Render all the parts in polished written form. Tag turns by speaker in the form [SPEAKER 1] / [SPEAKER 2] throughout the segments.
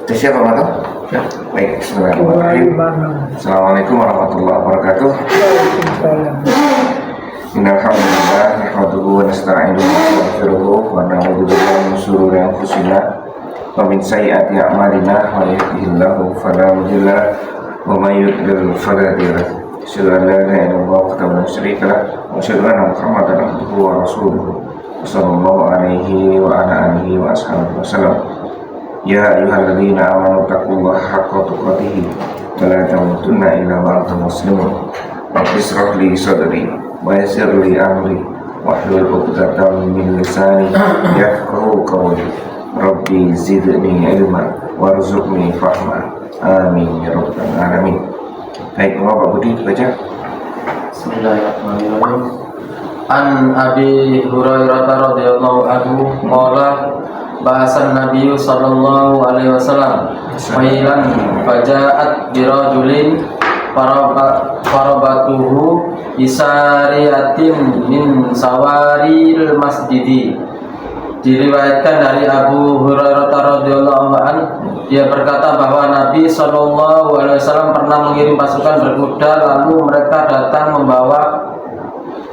[SPEAKER 1] Siapa Pak? Ya. Baik, bismillahirrahmanirrahim. Assalamualaikum warahmatullahi wabarakatuh. Innal hamdalillah nahmaduhu wa nasta'inuhu wa nastaghfiruh wa na'udzu billahi min shururi anfusina wa min sayyiati a'malina may yahdihillahu fala mudilla lahu wa may yudlil fala hadiya lahu. Asyhadu an la ilaha illallah wahdahu la syarika lahu wa asyhadu anna Muhammadan abduhu wa rasuluhu sallallahu alaihi wa ala alihi wa ashabihi wasallam. Ya ayyuhalladzina amanu taqullaha haqqa tuqatih wa la tamutunna illa wa antum muslimun. Rabbi ishrah li sadri wa yassir li amri wahlul 'uqdatam min lisani yafqahu qawli. Rabbi zidni ilma warzuqni fahma. Amin ya rabbal alamin. Baik, Bapak Budi baca.
[SPEAKER 2] Bismillahirrahmanirrahim. An Abi Hurairah radhiyallahu anhu qala bahasan Nabi sallallahu alaihi wasallam mailan faja'at birajulin farabatuhu bisariyatin min sawaril masjidi. Diriwayatkan dari Abu Hurairah radhiyallahu anhu, dia berkata bahwa Nabi sallallahu alaihi wasallam pernah mengirim pasukan berkuda, lalu mereka datang membawa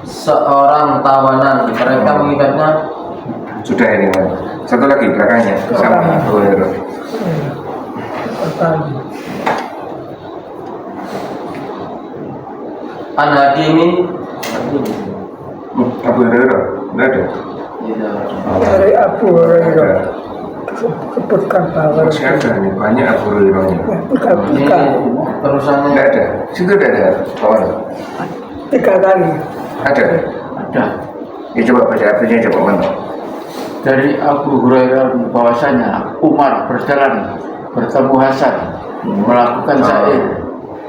[SPEAKER 2] seorang tawanan. Mereka mengikatnya.
[SPEAKER 1] Sudah ini kan. Satu lagi belakangnya sama Abu Hurairah.
[SPEAKER 2] An-Hakimi
[SPEAKER 1] Abu Hurairah, enggak ada.
[SPEAKER 3] Dari Abu Hurairah sebutkan bahwa
[SPEAKER 1] Siapa nih? Banyak Abu Hurairahnya.
[SPEAKER 2] ini terusannya
[SPEAKER 1] Enggak ada. Situ tidak ada kawan.
[SPEAKER 3] 3 kali.
[SPEAKER 1] Ada.
[SPEAKER 2] ada
[SPEAKER 1] Ya coba baca artinya coba mantap.
[SPEAKER 4] Dari Abu Hurairah bahwasanya Umar berjalan bertemu Hasan melakukan syair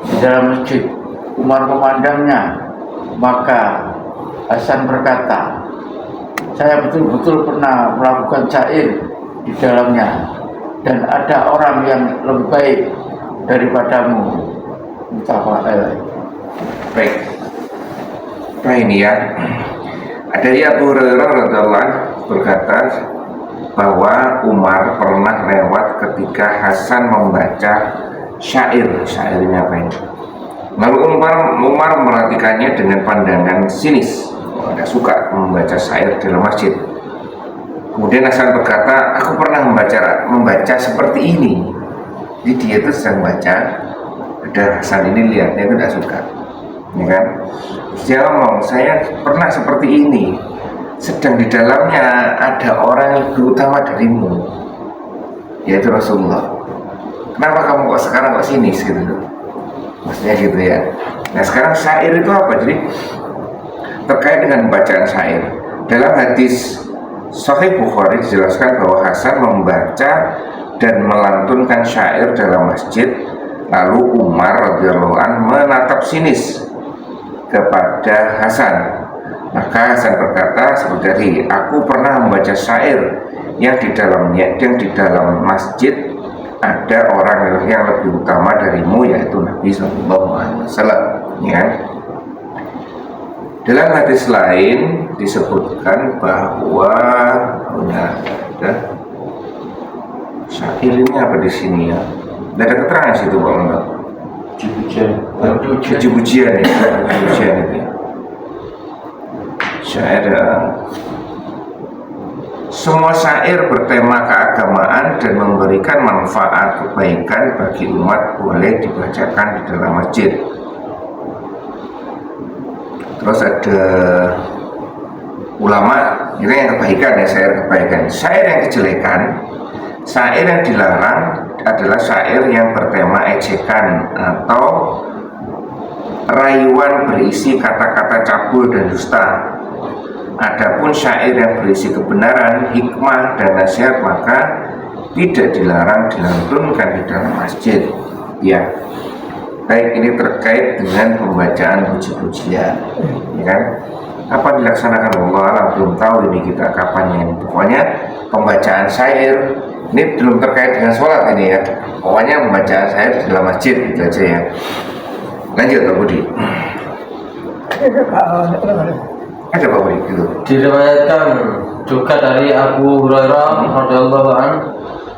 [SPEAKER 4] di dalam masjid. Umar memandangnya, maka Hasan berkata, saya betul-betul pernah melakukan syair di dalamnya, dan ada orang yang lebih baik daripadamu.
[SPEAKER 1] Baik. Nah ini ya. Dari Abu Hurairah radhiyallahu anhu berkata bahwa Umar pernah lewat ketika Hasan membaca syair. Syairnya apa ini? Lalu Umar memperhatikannya dengan pandangan sinis. Tidak suka membaca syair dalam masjid. Kemudian Hasan berkata, aku pernah membaca seperti ini. Jadi dia itu sedang baca, ada Hasan ini lihatnya itu tidak suka, ya kan? Dia ngomong, saya pernah seperti ini, sedang di dalamnya ada orang yang lebih utama darimu, yaitu Rasulullah. Kenapa kamu kok sekarang kok sinis gitu? Maksudnya gitu ya. Nah sekarang syair itu apa? Jadi terkait dengan bacaan syair, dalam hadis Sahih Bukhari dijelaskan bahwa Hasan membaca dan melantunkan syair dalam masjid. Lalu Umar radhiyallahu anhu menatap sinis kepada Hasan. Maka Hasan berkata seperti tadi, aku pernah membaca syair yang di dalam masjid ada orang yang lebih utama darimu, yaitu Nabi sallallahu alaihi wasallam. Ya. Dalam hadis lain disebutkan bahwa syair ini apa di sini ya? Tidak ada keterangan situ Pak Mentok. Puji-pujian ya, puji-pujian itu ya. Syair semua syair bertema keagamaan dan memberikan manfaat kebaikan bagi umat boleh dibacakan di dalam masjid. Terus ada ulama, ini yang kebaikan ya, syair kebaikan. Syair yang kejelekan, syair yang dilarang adalah syair yang bertema ejekan atau rayuan berisi kata-kata cabul dan dusta. Adapun syair yang berisi kebenaran, hikmah dan nasihat maka tidak dilarang dilantunkan di dalam masjid. Ya, baik ini terkait dengan pembacaan puji-pujian, ya kan? Apa dilaksanakan Allah alam, belum tahu ini kita kapannya ini. Pokoknya pembacaan syair ini belum terkait dengan sholat ini ya. Pokoknya pembacaan syair di dalam masjid gitu aja ya. Lanjut Pak Budi. Ada Pak Budi gitu.
[SPEAKER 2] Diriwayatkan juga dari Abu Hurairah radhiyallahu anhu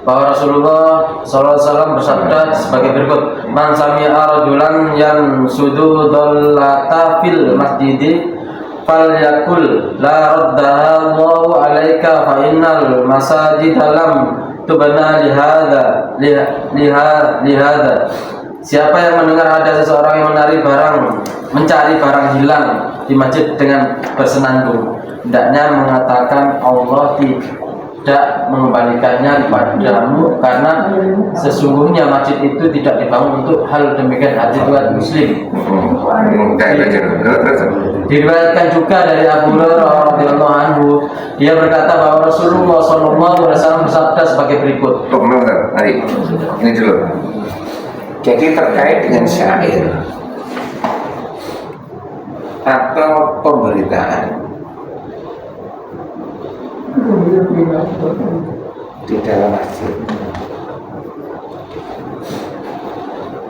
[SPEAKER 2] bahwa Rasulullah SAW bersabda sebagai berikut: Man sami'a rajulan yansudu dallata fil masjidi falyakul la raddaha Allahu alaika fa innal masajid lam tubna lihada. Siapa yang mendengar ada seseorang yang mencari barang hilang di masjid dengan bersenandung, hendaknya mengatakan Allah tidak mengembalikannya kepadamu, karena sesungguhnya masjid itu tidak dibangun untuk hal demikian. Hadis riwayat Muslim. Diriwayatkan juga dari Abu Hurairah radhiyallahu anhu, dia berkata bahwa Rasulullah SAW bersabda sebagai berikut.
[SPEAKER 1] Mari, ini dulu. Jadi terkait dengan syair atau pemberitaan di dalam masjid.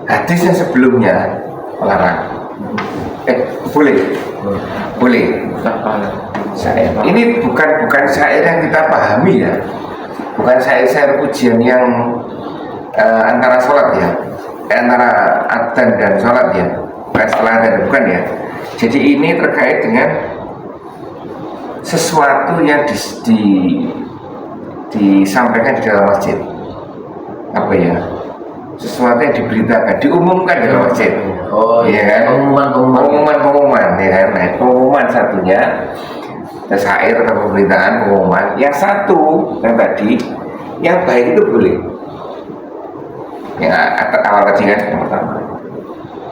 [SPEAKER 1] Hadis yang sebelumnya melarang. Boleh. Syair. Ini bukan syair yang kita pahami ya. Bukan syair pujian yang antara sholat ya, antara adzan dan sholat ya, bukan setelah adzan, bukan ya. Jadi ini terkait dengan sesuatu yang disampaikan di dalam masjid. Apa ya? Sesuatu yang diberitakan, diumumkan di dalam masjid.
[SPEAKER 2] Oh iya kan?
[SPEAKER 1] Pengumuman ya kan? Nah, pengumuman satunya syair atau pemberitaan, pengumuman. Yang satu yang tadi, yang baik itu boleh. Yang awal tadi kan yang pertama.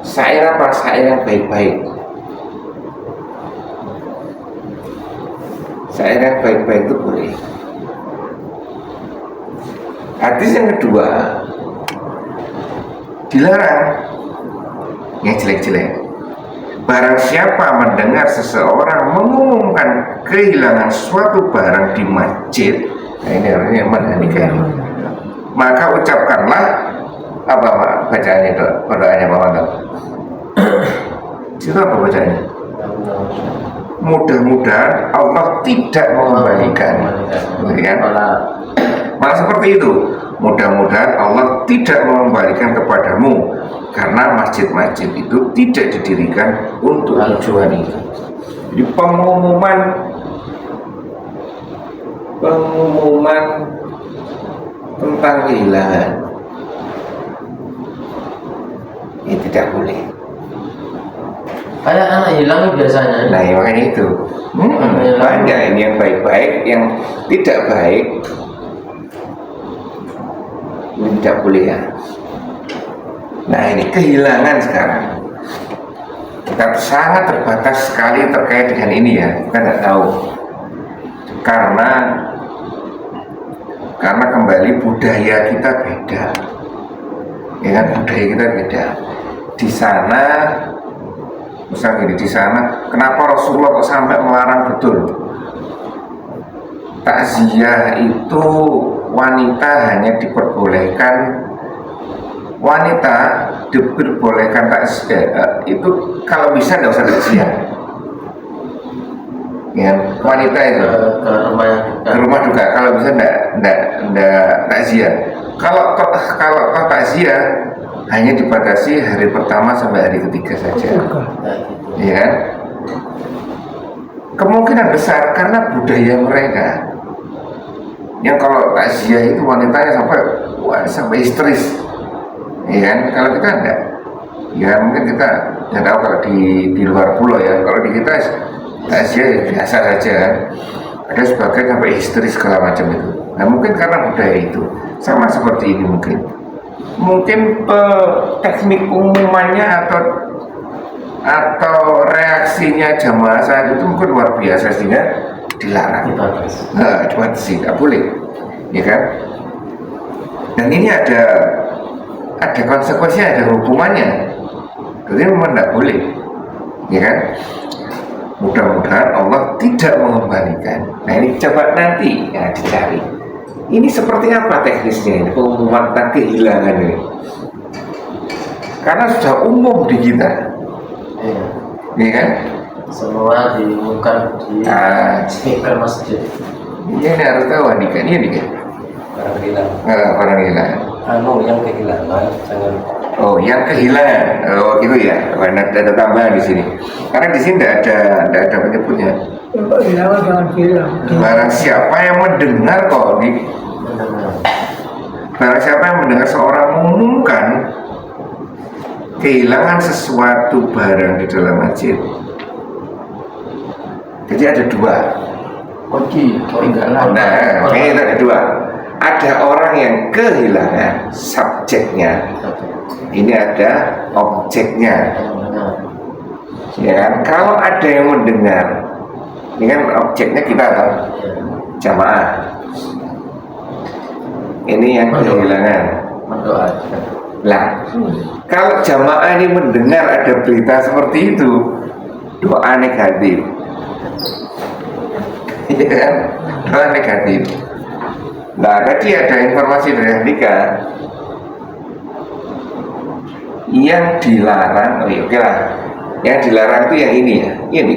[SPEAKER 1] Syair apa? Syair yang baik-baik. Syair yang baik-baik itu boleh. Hadis yang kedua dilarang yang jelek-jelek. Barang siapa mendengar seseorang mengumumkan kehilangan suatu barang di masjid, nah ini artinya menanikan, maka ucapkanlah apa bacaannya itu, doanya Pak Manto. Itu apa bacaannya? Mudah-mudahan Allah tidak mengembalikan, kan? Malah seperti itu. Mudah-mudahan Allah tidak mengembalikan kepadamu, karena masjid-masjid itu tidak didirikan untuk tujuan itu. Jadi pengumuman tentang kehilangan ini tidak boleh.
[SPEAKER 2] Ada anak hilang biasanya.
[SPEAKER 1] Nah, ya, makanya itu. Banyak ini yang baik-baik, yang tidak baik ini tidak boleh ya. Nah, ini kehilangan sekarang. Kita sangat terbatas sekali terkait dengan ini ya. Kita nggak tahu. Karena kembali budaya kita beda. Ya kan, budaya kita beda. Di sana, misalnya gini, di sana kenapa Rasulullah kok sampai melarang betul? Takziah itu wanita hanya diperbolehkan takziah itu kalau bisa tidak usah takziah. Ya, wanita itu ke rumah juga kalau bisa tidak takziah. Kalau takziah hanya dibatasi hari pertama sampai hari ketiga saja. Ya kan? Kemungkinan besar karena budaya mereka yang kalau takziah itu wanitanya sampai histeris. Ya kan? Kalau kita enggak, ya mungkin kita tidak tahu kalau di luar pulau ya. Kalau di kita takziah ya biasa saja kan. Ada sebagian sampai histeris segala macam itu. Nah mungkin karena budaya itu sama seperti ini mungkin teknik pengumumannya atau reaksinya jamaah saat itu mungkin luar biasa sehingga dilarang. Dibatasi, tidak boleh, ya kan? Dan ini ada konsekuensinya, ada hukumannya. Jadi memang tidak boleh, ya kan? Mudah-mudahan Allah tidak mengembalikan. Nah ini coba nanti ya dicari. Ini seperti apa teknisnya ini pengumuman tentang kehilangan ini? Karena sudah umum di kita, ya kan?
[SPEAKER 2] Semua diumumkan di speaker masjid.
[SPEAKER 1] Ini harus tahu nih kan, ini kan.
[SPEAKER 2] Barang hilang.
[SPEAKER 1] Barang hilang.
[SPEAKER 2] Yang kehilangan jangan.
[SPEAKER 1] Oh, yang kehilangan. Oh, gitu ya. Ada tambahan di sini. Karena di sini tidak ada penyebutnya.
[SPEAKER 3] Yang kehilangan jangan bilang.
[SPEAKER 1] Barang siapa yang mendengar kok di barang siapa yang mendengar seorang mengumumkan kehilangan sesuatu barang di dalam masjid. Jadi ada dua.
[SPEAKER 4] Kunci ketinggalan.
[SPEAKER 1] Nah, ini ada dua. Ada orang yang kehilangan subjeknya. Ini ada objeknya. Ya kan? Kalau ada yang mendengar, ini kan objeknya kita kan jamaah. Ini yang kehilangan.
[SPEAKER 2] Mendoakan.
[SPEAKER 1] Lah, kalau jamaah ini mendengar ada berita seperti itu, doa negatif. Iya kan? Doa negatif. Nah, tadi ada informasi dari Andika yang dilarang. Oh iya, oke lah. Yang dilarang itu yang ini ya. Ini.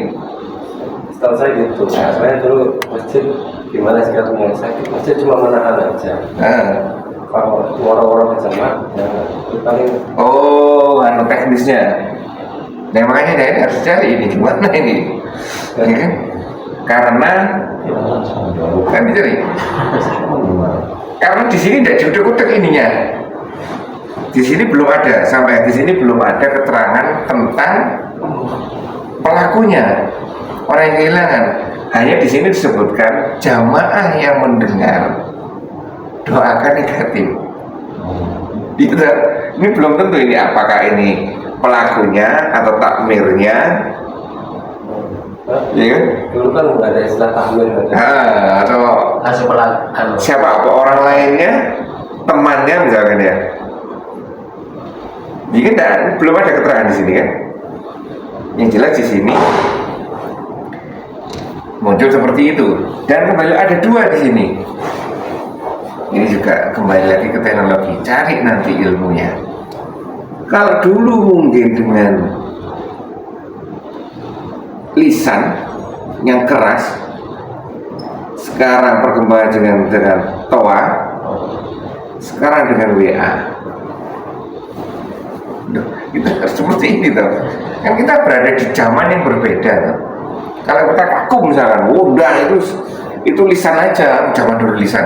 [SPEAKER 2] Setahu saya gitu. Nah, saya dulu masjid gimana sikap yang sakit, masjid cuma menahan aja. Kalau orang-orang sama, ya paling.
[SPEAKER 1] Oh, anu teknisnya. Nah, makanya ini harus cari ini gimana ini, ya kan? Karena kan dicari. Karena di sini tidak judek-judek ininya. Di sini belum ada, sampai di sini belum ada keterangan tentang pelakunya, orang yang kehilangan. Hanya di sini disebutkan jamaah yang mendengar doakan negatif. Ini belum tentu ini apakah ini pelakunya atau takmirnya, ya kan?
[SPEAKER 2] Dulu kan nggak ada istilah tahmir,
[SPEAKER 1] Atau siapa apa orang lainnya, temannya misalkan ya. Jadi kan belum ada keterangan di sini kan. Yang jelas di sini muncul seperti itu, dan kembali ada dua di sini. Ini juga kembali lagi ke teknologi, cari nanti ilmunya. Kalau dulu mungkin dengan lisan yang keras, sekarang perkembangan dengan toa, sekarang dengan WA. Kita harus seperti ini toh. Kan kita berada di zaman yang berbeda toh. Kalau kita kaku misalkan, udah itu lisan aja, zaman dulu lisan.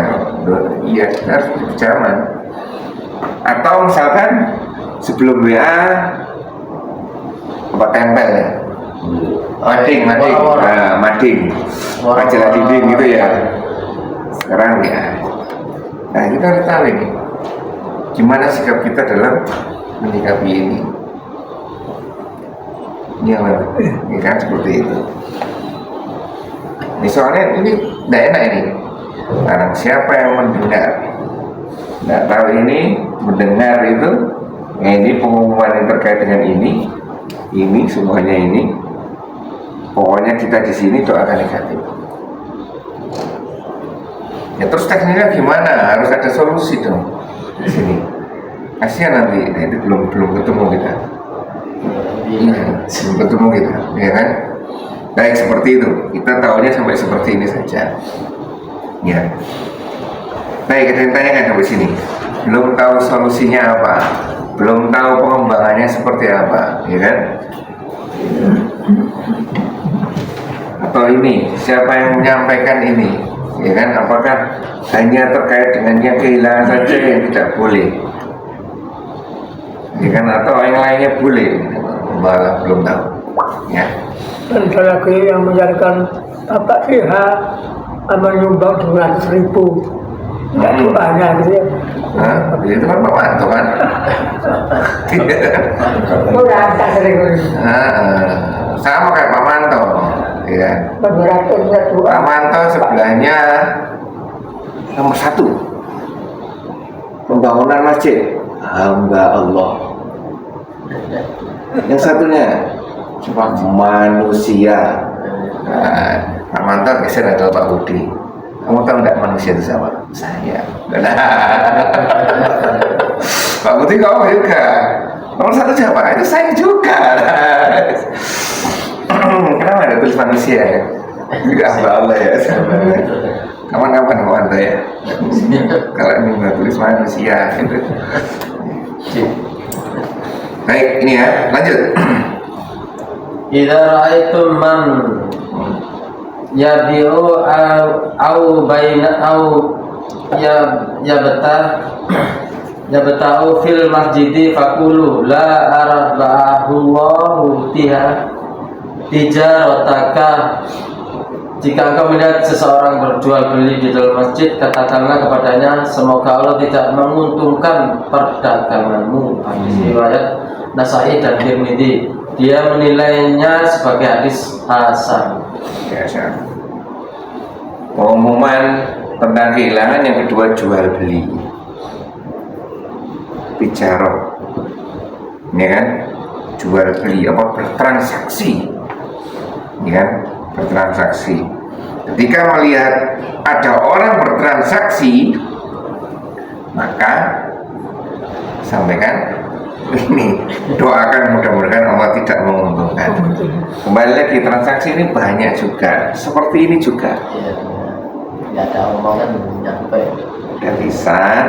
[SPEAKER 1] Iya, kita harus di zaman. Atau misalkan sebelum WA apa tempel ya? Mading, majalah dinding gitu ya. Sekarang ya. Nah, kita harus tahu ini gimana sikap kita dalam menyikapi ini. Ini kan seperti itu. Ini soalnya ini tidak enak ini. Barang siapa yang mendengar, tidak tahu ini mendengar itu, nah ini pengumuman yang terkait dengan ini semuanya ini. Pokoknya kita di sini doakan negatif. Ya terus tekniknya gimana? Harus ada solusi dong di sini. Kasihan nanti, nah itu belum ketemu kita. Belum ketemu kita, ya kan? Baik seperti itu. Kita tahunya sampai seperti ini saja. Ya. Baik, kita tanyakan sampai sini. Belum tahu solusinya apa, belum tahu pengembangannya seperti apa, ya kan? Atau ini siapa yang menyampaikan ini, ya kan? Apakah hanya terkait dengan yang kehilangan saja yang tidak boleh, ya kan? Atau yang lainnya boleh? Malah belum tahu, ya.
[SPEAKER 3] Dan ada lagi yang menjadikan apa pihak menyumbang 200.000. Tidak banyak gitu ya.
[SPEAKER 1] Itu kan Pak Manto kan?
[SPEAKER 3] Udah tak sering.
[SPEAKER 1] Sama kayak Pak Manto, ya.
[SPEAKER 3] Pak
[SPEAKER 1] Pak Manto sebelahnya nomor 1 pembangunan masjid, hamba Allah. Yang satunya manusia. Pak Manto geser adalah Pak Budi. Kamu tahu nggak manusia itu siapa? Saya. Pak Budi kau juga. Nomor 1 siapa? Itu saya juga. Kenapa ada tulis manusia ya? Tidak hamba Allah ya. Kapan-kapan Anda ya. Kalau ini nggak tulis manusia gitu. Baik, ini ya, lanjut.
[SPEAKER 2] Idza ra'aitum man yabi'u au baina au yabta'u fil masjidi faqulu la arba'ahullahu tijarataka. Jika engkau melihat seseorang berjual beli di dalam masjid, katakanlah kepadanya, semoga Allah tidak menguntungkan perdaganganmu. Hadis riwayat Nasai dan Tirmidzi. Dia menilainya sebagai hadis hasan.
[SPEAKER 1] Biasa. Pengumuman tentang kehilangan yang kedua jual beli. Bicara, ini kan jual beli apa bertransaksi, ini kan bertransaksi. Ketika melihat ada orang bertransaksi, maka sampaikan ini, doakan mudah-mudahan Allah tidak menguntungkan. Kembali lagi, transaksi ini banyak juga, seperti ini juga.
[SPEAKER 2] Ya, nggak ada omongan nyampe.
[SPEAKER 1] Ada lisan,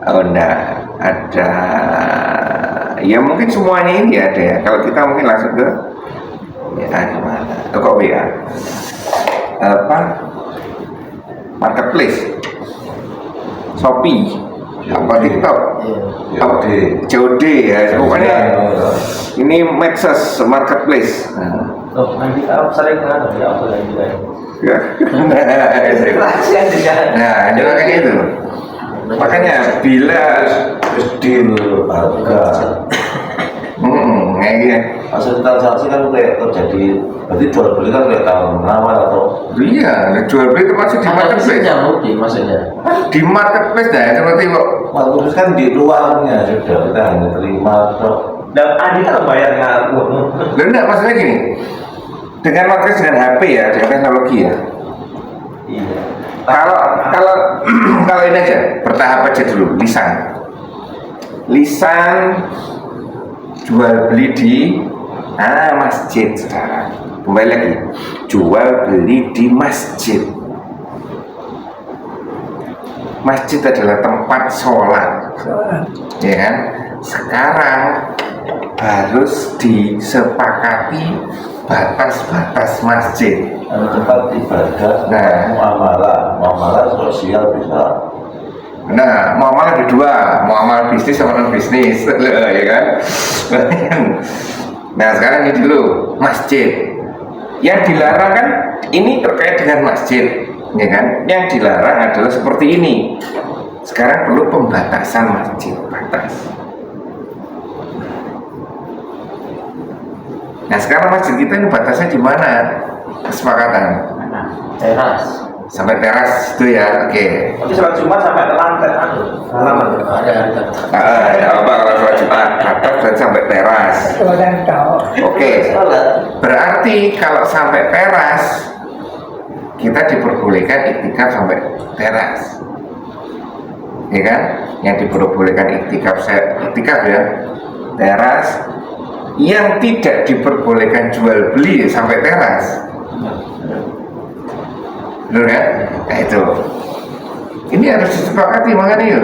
[SPEAKER 1] enggak ada, ya mungkin semuanya ini ada ya. Kalau kita mungkin langsung ke gimana? Toko WA, apa? Marketplace, Shopee, apa TikTok, apa COD ya, pokoknya ini Maxus Marketplace.
[SPEAKER 2] Oh, nanti kalau sering ada ya apa lagi
[SPEAKER 1] Ya. Nah, jangan kayak gitu. Makanya bila deal harga, kayak gini.
[SPEAKER 5] Hasil transaksi kan kayak terjadi, berarti jual beli kan kayak tahun awal atau
[SPEAKER 1] Iya, jual beli itu masih di marketplace.
[SPEAKER 2] mungkin maksudnya.
[SPEAKER 1] Di marketplace dah, seperti kok.
[SPEAKER 5] marketplace kan di luarnya sudah kita hanya terima atau dan Adi kan bayar ngaku.
[SPEAKER 1] Lalu enggak, maksudnya gini, dengan marketplace, dengan HP ya, dengan teknologi ya.
[SPEAKER 5] Iya.
[SPEAKER 1] Kalau ini aja, bertahap aja dulu, lisan jual beli di masjid sekarang. Kembali lagi, jual beli di masjid. Masjid adalah tempat sholat, ya kan? Sekarang harus disepakati batas-batas masjid.
[SPEAKER 5] Tempat ibadah,
[SPEAKER 1] Nah.
[SPEAKER 5] muamalah sosial bisa.
[SPEAKER 1] Nah, muamalah ada dua, muamalah bisnis sama non bisnis, ya kan? Nah, sekarang ini dulu masjid. Yang dilarang kan ini terkait dengan masjid, ya kan? Yang dilarang adalah seperti ini. Sekarang perlu pembatasan masjid, batas. Nah, sekarang masjid kita ini batasnya di mana? Kesepakatan.
[SPEAKER 2] Teras.
[SPEAKER 1] Sampai teras itu ya, oke.
[SPEAKER 5] Nanti sholat Jumat sampai ke lantai halaman.
[SPEAKER 2] Ada.
[SPEAKER 1] Ya apa kalau sholat Jumat batas dan sampai teras.
[SPEAKER 3] Kemudian tahu.
[SPEAKER 1] Oke. Berarti kalau sampai teras kita diperbolehkan iktikaf sampai teras, ya kan? Yang diperbolehkan iktikaf ya teras. Yang tidak diperbolehkan jual beli sampai teras. Benar kan? Nah itu. Ini harus disepakati, makanya ya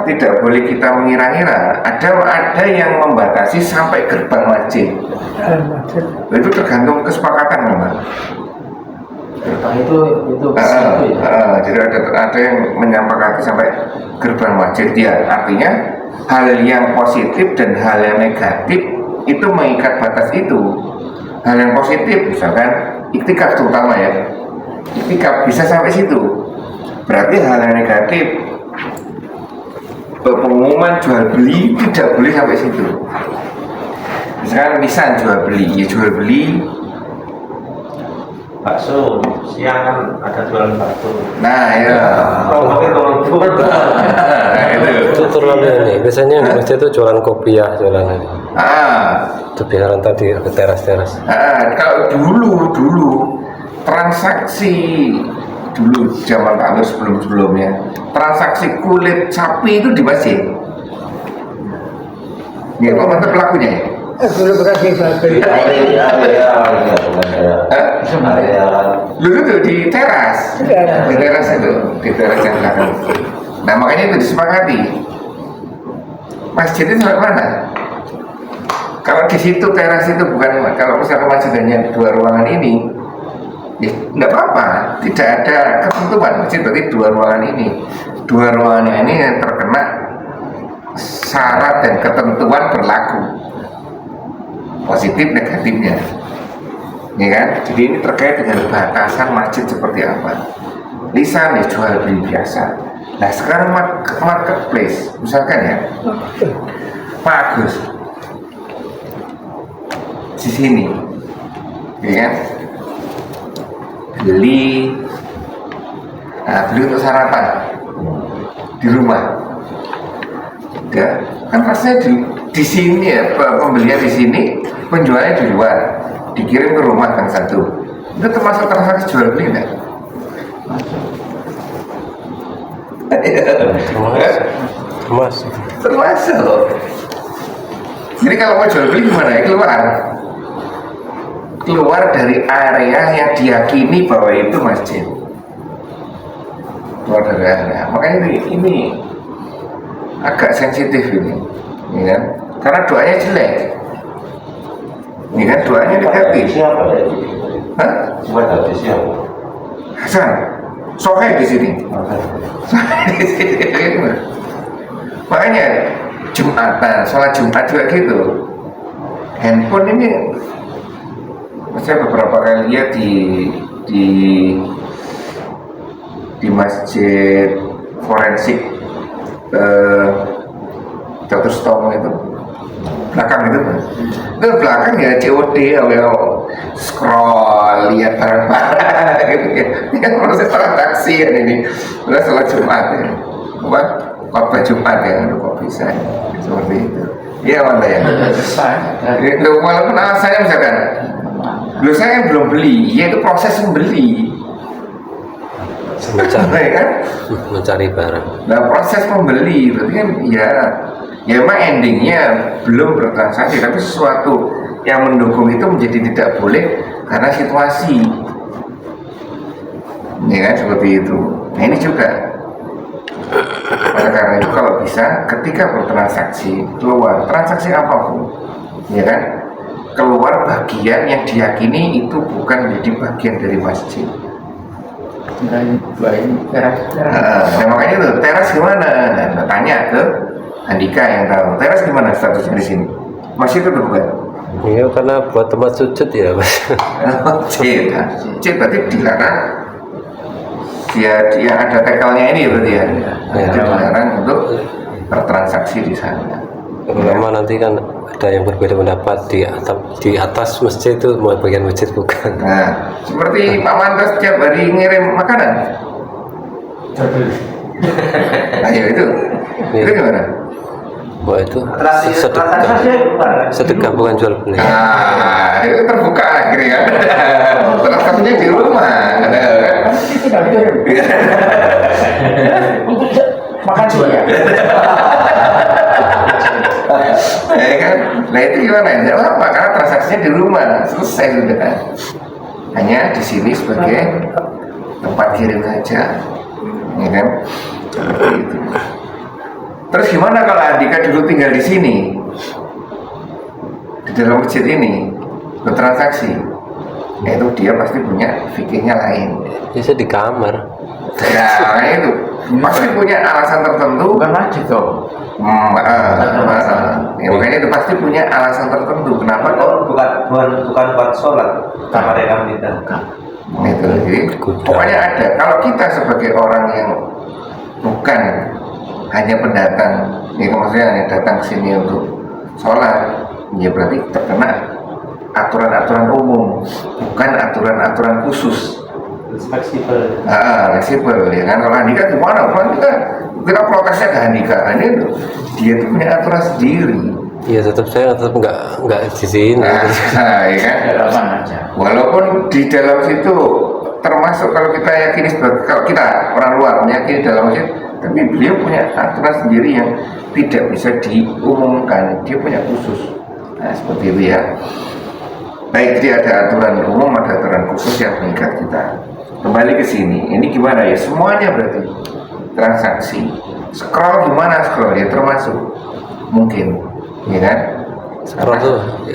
[SPEAKER 1] tidak boleh kita mengira-ngira. Ada yang membatasi sampai gerbang masjid. Itu tergantung kesepakatan memang.
[SPEAKER 2] Gerbang itu ya.
[SPEAKER 1] Jadi ada yang menyepakati sampai gerbang masjid ya. Artinya hal yang positif dan hal yang negatif itu mengikat batas itu. Hal yang positif misalkan iktikaf terutama ya, iktikaf bisa sampai situ. Berarti hal yang negatif, pengumuman jual beli tidak boleh sampai situ. Misalkan lisan jual beli, ya jual beli
[SPEAKER 5] Bakso, siang kan ada jualan bakso.
[SPEAKER 1] nah ya.
[SPEAKER 5] Kalau
[SPEAKER 1] Nah itu.
[SPEAKER 6] Itu turunannya ini biasanya yang masjid itu jualan kopiah jualan ini. Itu biaran tadi ke teras-teras.
[SPEAKER 1] Kalau dulu transaksi dulu zaman Pak Nur sebelumnya transaksi kulit sapi itu di masjid. Ya kok mantap pelakunya ya?
[SPEAKER 3] Dulu bekas di Bali.
[SPEAKER 1] Lu itu di teras, di teras itu, di teras yang belakang. Nah makanya itu disepakati. Masjid itu sampai mana? Kalau di situ teras itu bukan, kalau misalnya masjid hanya 2 ruangan ini, ya nggak apa-apa, tidak ada ketentuan. Masjid berarti 2 ruangan ini, 2 ruangan ini yang terkena syarat dan ketentuan berlaku, positif negatifnya, ya kan? Jadi ini terkait dengan batasan masjid seperti apa. Lisan ya jual beli biasa. Nah sekarang marketplace, misalkan ya, Pak Agus di sini, ya kan? Beli untuk sarapan di rumah. Ya, kan rasanya di sini ya, pembelian di sini, penjualnya di luar, dikirim ke rumah kan satu. Itu termasuk transaksi jual beli enggak? Termasuk. Jadi kalau mau jual beli gimana? Keluar dari area yang diyakini bahwa itu masjid. Keluar dari area. Makanya ini agak sensitif ini, ya kan? Karena doanya jelek, ini kan doanya negatif.
[SPEAKER 5] Siapa ya?
[SPEAKER 1] Hah?
[SPEAKER 5] Buat hadis siapa?
[SPEAKER 1] Hasan, Soheh di sini. Makanya Jumatan, sholat Jumat juga gitu. Handphone ini, saya beberapa kali lihat di masjid forensik Caturstomo itu belakang itu belakang ya COD ya scroll lihat barang-barang gitu ya. Ini kan proses transaksi ya ini. Udah sholat Jumat ya, khotbah Jumat ya, kok bisa seperti itu. Iya mana ya? Itu walaupun alasannya misalkan, saya belum beli, ya itu proses membeli.
[SPEAKER 6] Mencari barang.
[SPEAKER 1] Nah proses membeli berarti kan ya memang endingnya belum bertransaksi, tapi sesuatu yang mendukung itu menjadi tidak boleh karena situasi, ya kan seperti itu. Nah ini juga, oleh karena itu kalau bisa ketika bertransaksi keluar transaksi apapun, ya kan, keluar bagian yang diyakini itu bukan menjadi bagian dari masjid. Nah, makanya itu teras gimana? Nah, tanya ke Andika yang tahu. Teras gimana statusnya di sini? Masih itu bukan?
[SPEAKER 6] Iya, karena buat tempat sujud ya, Mas.
[SPEAKER 1] Cid berarti dilarang. Dia ada tekelnya ini berarti ya. Jadi dilarang untuk bertransaksi di sana.
[SPEAKER 6] Lama nanti kan ada yang berbeda pendapat di atas masjid itu mau bagian masjid bukan.
[SPEAKER 1] Nah, seperti Pak Mantas tiap hari ngirim makanan. Ayo itu gimana?
[SPEAKER 6] Wah itu sedekah bukan jual beli.
[SPEAKER 1] Nah, itu terbuka akhirnya kan. Transaksinya di rumah.
[SPEAKER 4] Makan juga ya.
[SPEAKER 1] Ya kan? Nah itu gimana? Tidak apa karena transaksinya di rumah selesai sudah kan. Hanya di sini sebagai tempat kirim saja, ya kan? Gitu. Terus gimana kalau Andika dulu tinggal di sini, di dalam masjid ini bertransaksi? Ya itu dia pasti punya fikirnya lain.
[SPEAKER 6] Bisa di kamar.
[SPEAKER 1] Nah itu pasti punya alasan tertentu.
[SPEAKER 4] Bukan masjid toh.
[SPEAKER 1] Ya, makanya itu pasti punya alasan tertentu. Kenapa kok
[SPEAKER 5] bukan buat sholat kamar yang kita.
[SPEAKER 1] itu? Jadi pokoknya ada. Kalau kita sebagai orang yang bukan hanya pendatang, ya maksudnya hanya datang ke sini untuk sholat, ya berarti terkena aturan-aturan umum, bukan aturan-aturan khusus.
[SPEAKER 5] Fleksibel.
[SPEAKER 1] Fleksibel ya kan. Kalau Andika gimana? Kan kita protesnya ke Andika, ini tuh dia tuh punya aturan sendiri.
[SPEAKER 6] Iya saya tetap nggak di sini.
[SPEAKER 1] Nah, ya kan. Walaupun di dalam situ termasuk kalau kita yakini kalau kita orang luar meyakini dalam masjid, tapi beliau punya aturan sendiri yang tidak bisa diumumkan. Dia punya khusus Nah, seperti itu ya. Baik, jadi ada aturan umum, ada aturan khusus yang mengikat kita. Kembali ke sini, ini gimana ya? Semuanya berarti transaksi. Scroll gimana scroll ya termasuk mungkin, ya kan?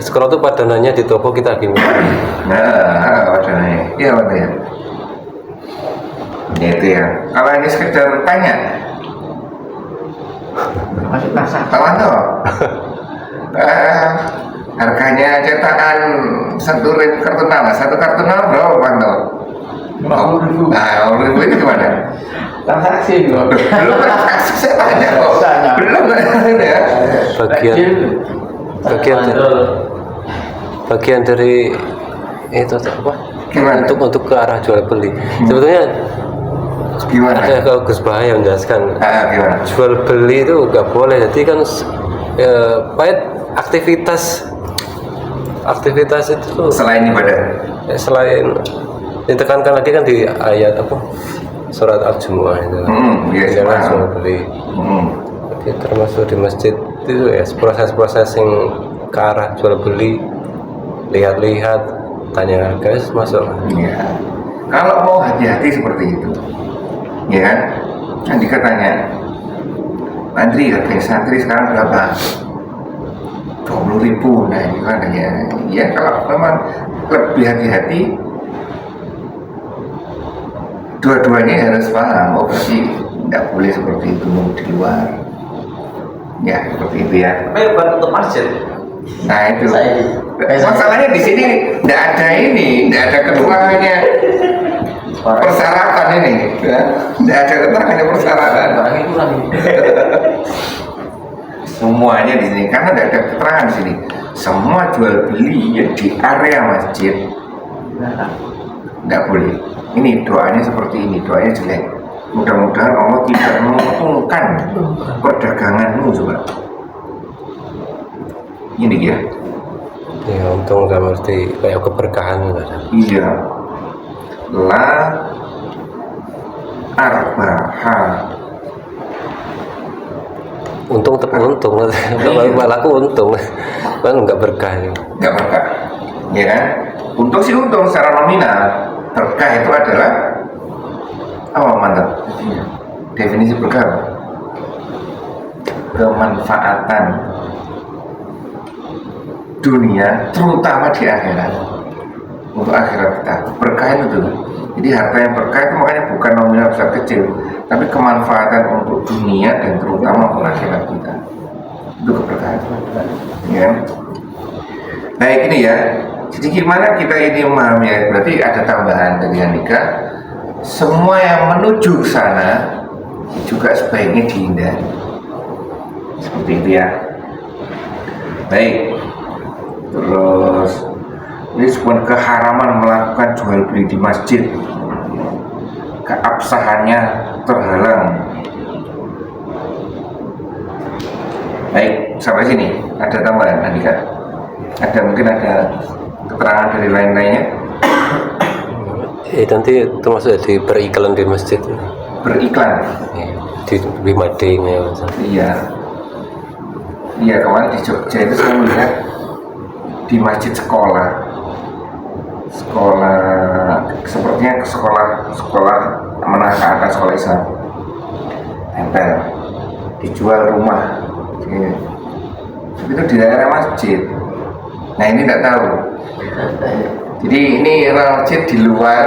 [SPEAKER 6] Scroll tuh padanannya di toko kita gimana?
[SPEAKER 1] Nah, padanannya, ya ya. Ya itu ya. Kalau ini sekedar tanya,
[SPEAKER 4] Masuk transaksi.
[SPEAKER 1] kawan tuh. Harganya cetakan satu kartu nama berapa Bang tuh?
[SPEAKER 4] 50.000.
[SPEAKER 1] Nah, 50.000 itu gimana?
[SPEAKER 4] Transaksi dong.
[SPEAKER 1] Belum transaksi saya tanya kok.
[SPEAKER 4] Tanya.
[SPEAKER 1] Belum ya.
[SPEAKER 6] Bagian dari itu apa?
[SPEAKER 1] Gimana?
[SPEAKER 6] Untuk ke arah jual beli. Sebetulnya
[SPEAKER 1] Gimana?
[SPEAKER 6] ada kalau Gus Bahaya menjelaskan
[SPEAKER 1] Gimana?
[SPEAKER 6] jual beli itu nggak boleh. Jadi kan baik aktivitas itu tuh
[SPEAKER 1] Selain ibadah.
[SPEAKER 6] selain ditekankan lagi kan di ayat apa surat Al-Jumu'ah itu
[SPEAKER 1] Iya,
[SPEAKER 6] jangan
[SPEAKER 1] Jumu'ah.
[SPEAKER 6] jual beli. Jadi termasuk di masjid itu ya proses-proses yang ke arah jual beli, lihat-lihat, tanya harga itu masuk.
[SPEAKER 1] Iya. Kalau mau hati-hati seperti itu, ya kan? Nanti katanya, Andri harga santri sekarang berapa? 20.000. Nah, itu kan ya kalau memang lebih hati-hati, dua-duanya harus paham. Oh, berarti tidak boleh seperti itu di luar. Ya, seperti itu ya.
[SPEAKER 5] Tapi bukan untuk masjid.
[SPEAKER 1] Nah itu
[SPEAKER 4] Saya-
[SPEAKER 1] masalahnya di sini tidak ada tidak ada keterangannya persyaratan ini, ya. Tidak ada keterangannya persyaratan.
[SPEAKER 4] Barangnya kurang.
[SPEAKER 1] Semuanya di sini karena tidak ada keterangan di sini. Semua jual beli yang di area masjid tidak boleh. Ini doanya seperti ini, doanya jelek. Mudah-mudahan Allah tidak menguntungkan perdaganganmu juga. Ini ya.
[SPEAKER 6] Ya untung dalam arti kayak keberkahan gitu.
[SPEAKER 1] Iya. La arbaha.
[SPEAKER 6] Untung kalau laku untung kan nggak berkah ya.
[SPEAKER 1] Nggak berkah, ya kan? Untung sih untung secara nominal. Berkah itu adalah apa mantap? Definisi berkah apa? Kemanfaatan dunia, terutama di akhirat. Untuk akhirat kita, berkah itu. Jadi harta yang berkah itu makanya bukan nominal besar kecil, tapi kemanfaatan untuk dunia dan terutama untuk akhirat kita. Itu keberkahan. Ya. Baik ini ya. Jadi gimana kita ini memahami ya? Berarti ada tambahan dari Andika. Semua yang menuju ke sana juga sebaiknya dihindari. Seperti itu ya. Baik. Terus ini sebuah keharaman melakukan jual beli di masjid. Keabsahannya terhalang. Baik, sampai sini ada tambahan Andika. Mungkin ada keterangan dari lain-lainnya.
[SPEAKER 6] Nanti termasuk di beriklan di masjid.
[SPEAKER 1] Beriklan.
[SPEAKER 6] Ya, di mading ya.
[SPEAKER 1] Iya. Iya, kemarin di Jogja itu saya melihat di masjid sekolah sepertinya sekolah menengah ke atas, sekolah Islam tempel dijual rumah itu di daerah masjid. Nah ini tidak tahu, jadi ini masjid di luar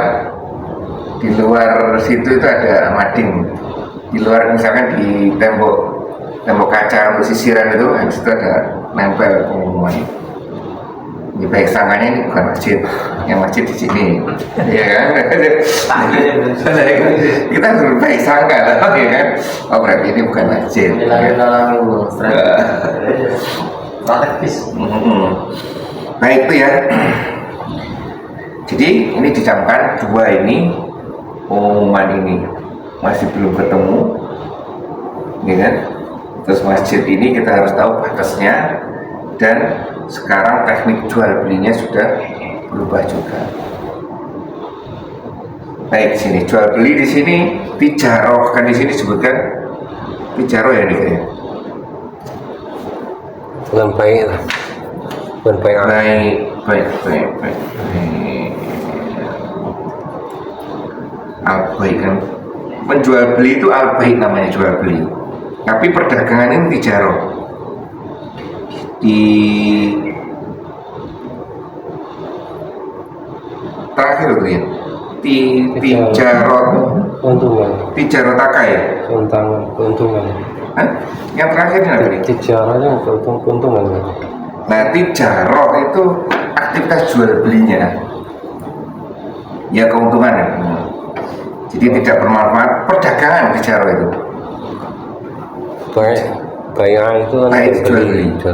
[SPEAKER 1] situ itu ada mading, di luar misalkan di tembok kaca untuk sisiran itu, habis itu ada nempel pengumuman. Ini baik sangkanya ini bukan masjid, yang masjid di sini, ya kan? Kita harus baik sangka lah, ya kan? Oh berarti ini bukan masjid.
[SPEAKER 4] Strategis.
[SPEAKER 1] Baik itu ya. Jadi ini dicamkan dua ini pengumuman ini masih belum ketemu, ya kan? Terus masjid ini kita harus tahu batasnya, dan sekarang teknik jual belinya sudah berubah juga. Baik, sini jual beli di sini tijaroh, kan di sini disebutkan tijaroh ya nih kayaknya.
[SPEAKER 6] Bukan baik lah. bukan baik.
[SPEAKER 1] Baik. Al-baik kan, menjual beli itu al-baik namanya, jual beli. Tapi perdagangan ini tijarah. Di terakhir itu ya, tijarah takai ya.
[SPEAKER 6] Keuntungan.
[SPEAKER 1] Hah? Yang terakhir ini apa nih?
[SPEAKER 6] Tijarahnya keuntungan.
[SPEAKER 1] Nah, tijarah itu aktivitas jual belinya, ya keuntungan ya. Jadi tidak bermanfaat. Perdagangan tijarah itu.
[SPEAKER 6] Baik itu kan
[SPEAKER 1] Baik jual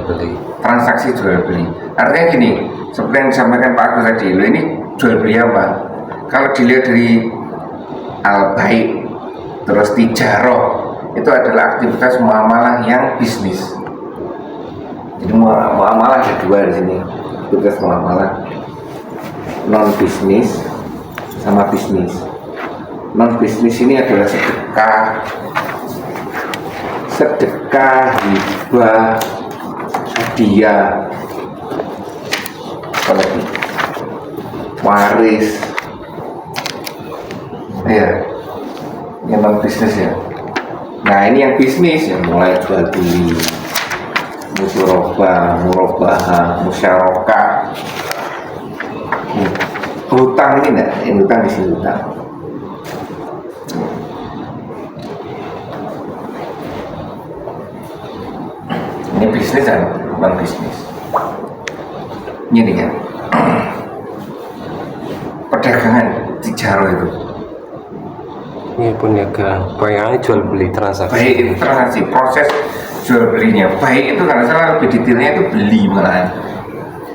[SPEAKER 6] beli.
[SPEAKER 1] Transaksi jual beli. Artinya gini, seperti yang disampaikan Pak Agus tadi, lo ini jual beli apa? Kalau dilihat dari al-baik terus tijarah, itu adalah aktivitas muamalah yang bisnis. Jadi muamalah ada dua di sini, aktivitas muamalah non bisnis sama bisnis. Non bisnis ini adalah sedekah, hibah, hadiah, apalagi waris, ya, yang non bisnis ya. Nah ini yang bisnis yang mulai jual beli, murabah, musyarakah, hutang ini enggak, ini hutang di sini hutang. Ini bisnis dan bukan bisnis. Ini kan perdagangan tijarah itu.
[SPEAKER 6] Ini perniagaan, baik jual beli transaksi.
[SPEAKER 1] Baik itu transaksi, proses jual belinya. Baik itu kalau salah lebih detailnya itu beli malahan,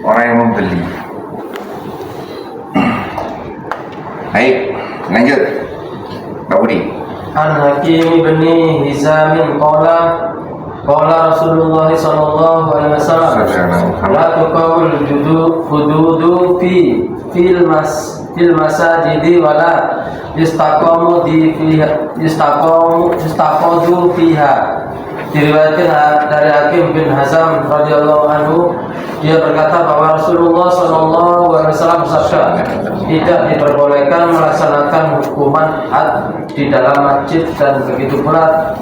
[SPEAKER 1] orang yang membeli. Baik, lanjut Pak Budi.
[SPEAKER 2] An Hakim bin Hizam qala Rasulullah sallallahu alaihi wasallam la tuqawul hududu fil masajidi wala yustaqadu fiha. Diriwayatkan dari Hakim bin Hizam radhiyallahu anhu, dia berkata bahwa Rasulullah sallallahu alaihi wasallam bersabda, tidak diperbolehkan melaksanakan hukuman had di dalam masjid dan begitu pula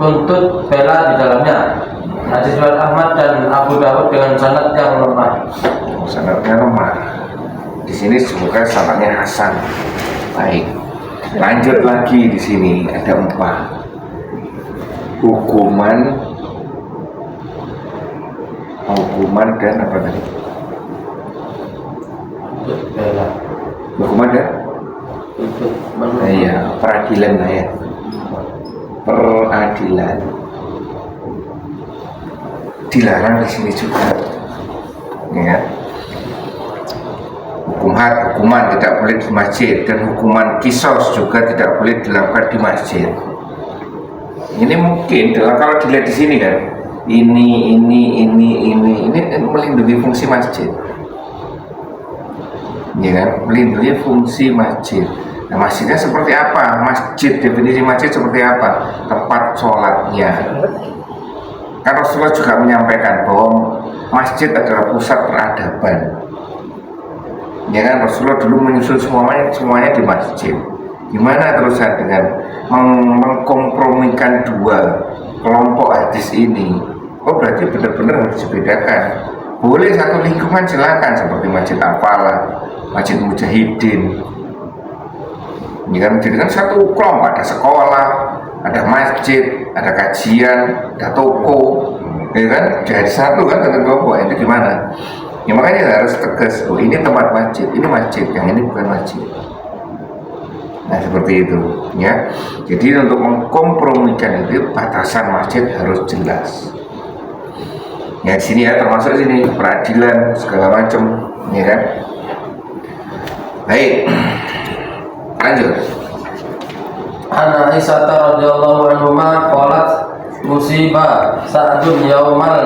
[SPEAKER 2] tuntut bela di dalamnya. Hadis riwayat Ahmad dan Abu Dawud dengan sanad yang lemah.
[SPEAKER 1] Sanadnya lemah. Di sini disebutkan sanadnya hasan. Baik. Lanjut lagi di sini ada 4. Hukuman dan apa tadi?
[SPEAKER 2] Bela.
[SPEAKER 1] Hukuman dan
[SPEAKER 2] Tuntut
[SPEAKER 1] iya, peradilan lah ya. Peradilan dilarang di sini juga, ya. Hukuman tidak boleh di masjid dan hukuman kisos juga tidak boleh dilakukan di masjid. Ini mungkin kalau dilihat di sini kan, ini melindungi fungsi masjid, ya kan, melindungi fungsi masjid. Nah, masjidnya seperti apa? Masjid, definisi masjid seperti apa? Tempat sholatnya. Kan Rasulullah juga menyampaikan bahwa masjid adalah pusat peradaban. Ya kan, Rasulullah dulu menyusun semuanya di masjid. Gimana terusan dengan mengkompromikan dua kelompok hadis ini? Oh, berarti benar-benar harus dibedakan. Boleh satu lingkungan silakan, seperti Masjid Al-Falah, Masjid Mujahidin. Ini kan jadi kan satu kelompok, ada sekolah, ada masjid, ada kajian, ada toko, ya kan? Jadi satu kan satu kelompok, itu gimana? Ya makanya harus tegas, oh ini tempat masjid, ini masjid, yang ini bukan masjid. Nah seperti itu, ya. Jadi untuk mengkompromikan itu batasan masjid harus jelas. Ya di sini ya termasuk sini peradilan segala macam, ya kan? Baik. Lanjut.
[SPEAKER 2] An Aisyah radhiyallahu anha qalat musibah sa'dun yaumal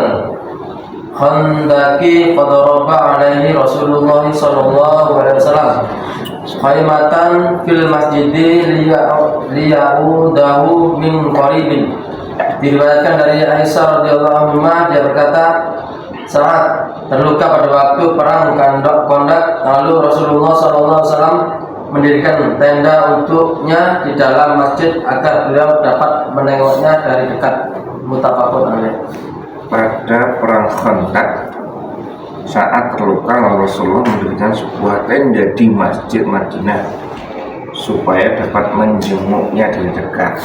[SPEAKER 2] khandaqi qadaraba alaihi Rasulullah sallallahu alaihi wasallam khaymatan fil masjidi liyaudahu min qaribin. Diriwayatkan dari Aisyah radhiyallahu anha, dia berkata, Sa'ad terluka pada waktu perang Kondak, lalu Rasulullah SAW mendirikan tenda untuknya di dalam masjid agar beliau dapat menengoknya dari dekat. Muttafaqun alaih.
[SPEAKER 1] Pada perang Khandaq, saat terluka lalu Rasulullah mendirikan sebuah tenda di Masjid Madinah supaya dapat menjenguknya dari dekat.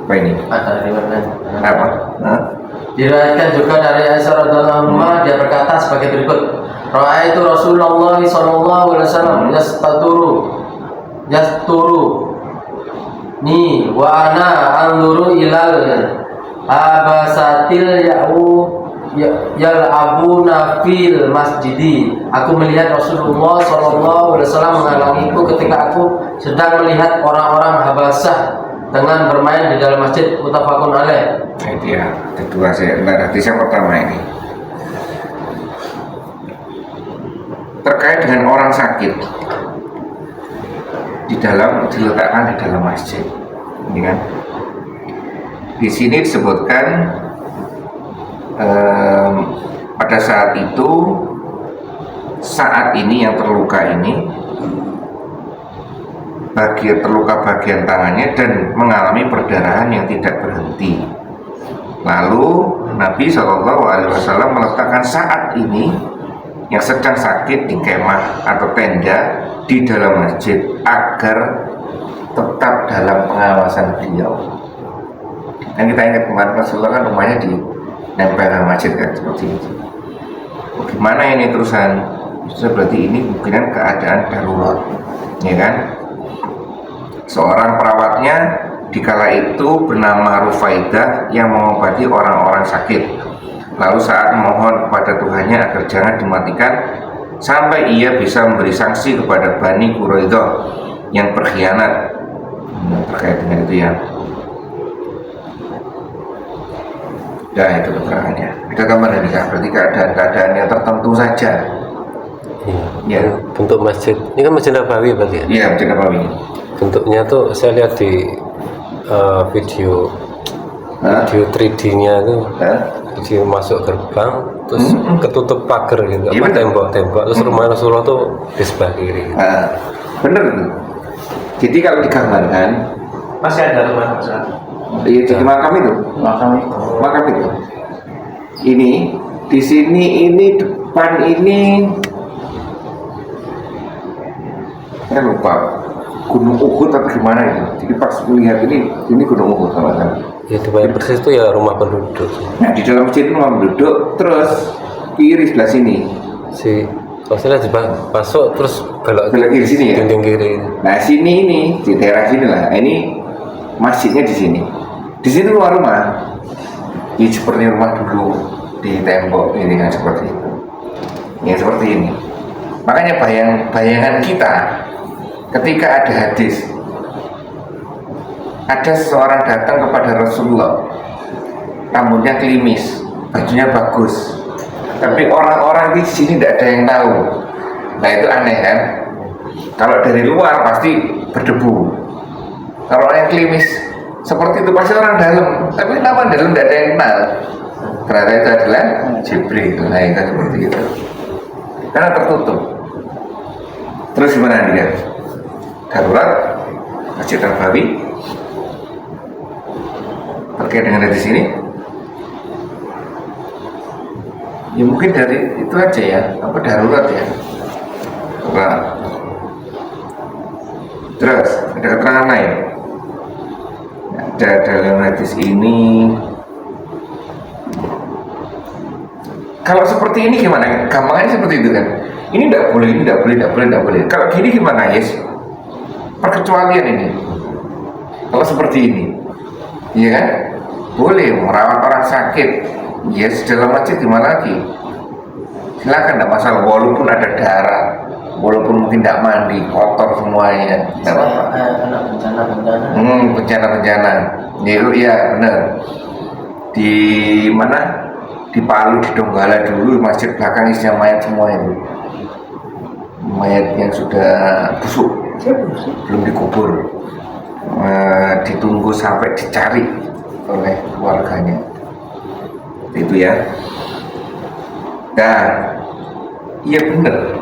[SPEAKER 1] Apa ini?
[SPEAKER 2] Ada riwayat.
[SPEAKER 1] Apa? Hah?
[SPEAKER 2] Diriwayatkan juga dari Aisyah radhiyallahu anha, dia berkata sebagai berikut: Ra'aitu Rasulullah sallallahu alaihi wasallam yasturu ni wa ana anzuru ilal abasatil yal'abuna fil masjidi. Aku melihat Rasulullah sallallahu alaihi wasallam menghalangiku ketika aku sedang melihat orang-orang Habasah dengan bermain di dalam masjid. Muttafaqun alaih.
[SPEAKER 1] Nah, itu ya, kedua hadis yang pertama ini terkait dengan orang sakit diletakkan di dalam masjid. Ini kan di sini disebutkan pada saat itu, saat ini yang terluka ini terluka bagian tangannya dan mengalami perdarahan yang tidak berhenti. Lalu Nabi SAW meletakkan saat ini yang sedang sakit di kemah atau tenda di dalam masjid agar tetap dalam pengawasan beliau. Dan kita ingat kemarin Rasulullah kan rumahnya di nempel masjid kan, seperti itu. Bagaimana ini terusan? Berarti ini mungkin keadaan darurat, ya kan? Seorang perawatnya dikala itu bernama Rufaidah yang mengobati orang-orang sakit. Lalu saat memohon kepada Tuhannya agar jangan dimatikan sampai ia bisa memberi sanksi kepada Bani Quraidah yang berkhianat. Terkait dengan itu ya. Ya itu keterangannya. Ada gambaran ini kan? Berarti keadaan-keadaan yang tertentu saja.
[SPEAKER 6] Iya.
[SPEAKER 1] Ya.
[SPEAKER 6] Bentuk masjid. Ini kan Masjid Nabawi berarti ya?
[SPEAKER 1] Iya, Masjid Nabawi.
[SPEAKER 6] Bentuknya tuh saya lihat di video 3D-nya tuh. Video masuk gerbang, terus ketutup pagar gitu,
[SPEAKER 1] Iya,
[SPEAKER 6] tembok-tembok, terus rumah Rasulullah tuh di sebelah kiri.
[SPEAKER 1] Bener tuh. Jadi kalau digambarkan
[SPEAKER 4] Masih ada rumah besar.
[SPEAKER 1] di makam itu. Makam itu. Ini di sini, ini depan ini, saya lupa Gunung Uhud atau gimana itu. Jadi pas melihat ini Gunung Uhud sama kan.
[SPEAKER 6] Ya di bawah persis itu ya rumah penduduk.
[SPEAKER 1] Nah di dalam masjid itu rumah penduduk, terus kiri sebelah sini.
[SPEAKER 6] Kalau saya lihat masuk terus belok
[SPEAKER 1] Kiri sini ya.
[SPEAKER 6] dinding kiri.
[SPEAKER 1] Nah sini ini di daerah sini lah. Ini masjidnya di sini. Di sini rumah. Ini seperti rumah dulu di tembok ini kan seperti itu. Ya seperti ini. Makanya bayangan kita ketika ada hadis, ada seseorang datang kepada Rasulullah, rambutnya klimis, bajunya bagus, tapi orang-orang di sini tidak ada yang tahu. Nah itu aneh kan? Kalau dari luar pasti berdebu. Kalau yang klimis seperti itu pasti orang dalam, tapi nama dalam tidak ada yang kenal. Ternyata itu adalah Jibril. Nah itu seperti itu. Karena tertutup. Terus gimana dia? Darurat Masjid Nabawi terkait dengan di sini. Ya mungkin dari itu aja ya, apa darurat ya. Nah. Terus ada keterangan lain. Ada dalam hadis ini. Kalau seperti ini gimana? Gampangnya seperti itu kan. Ini tidak boleh, ini tidak boleh, tidak boleh, tidak boleh. Kalau gini gimana, Yes? Perkecualian ini. Kalau seperti ini, iya kan? Boleh merawat orang sakit. Yes, dalam masjid gimana lagi? Silakan, tidak masalah. Walaupun ada darah, walaupun mungkin tidak mandi, kotor semuanya, tidak apa-apa. Bencana-bencana. Ya benar. Di mana? Di Palu, di Donggala dulu masjid belakang isinya mayat semua itu. Mayat yang sudah busuk, belum dikubur, ditunggu sampai dicari oleh keluarganya. Itu ya. Nah, iya bener.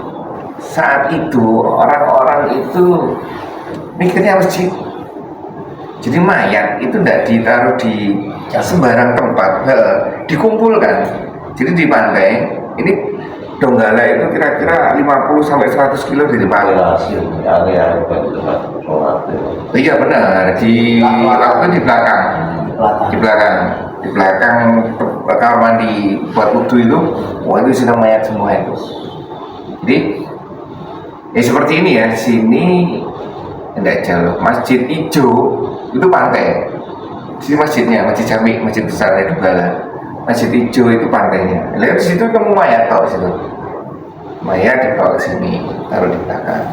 [SPEAKER 1] Saat itu orang-orang itu mikirnya masjid. Jadi mayat itu tidak ditaruh di sembarang tempat, dikumpulkan. Jadi di pantai ini Donggala itu kira-kira 50 sampai 100 kilo dari Palu. Iya benar, di laut di belakang. Di belakang kamar mandi buat wudhu itu, wah itu sudah mayat semua itu. Jadi seperti ini ya, di sini tidak jauh. Masjid Ijo itu pantai. Di masjidnya, Masjid Jami, masjid besar di Donggala. Masjid Ijo itu pantainya. Lihat di situ kamu mayat tau situ. Mayat dibawa ke sini, taruh di belakang.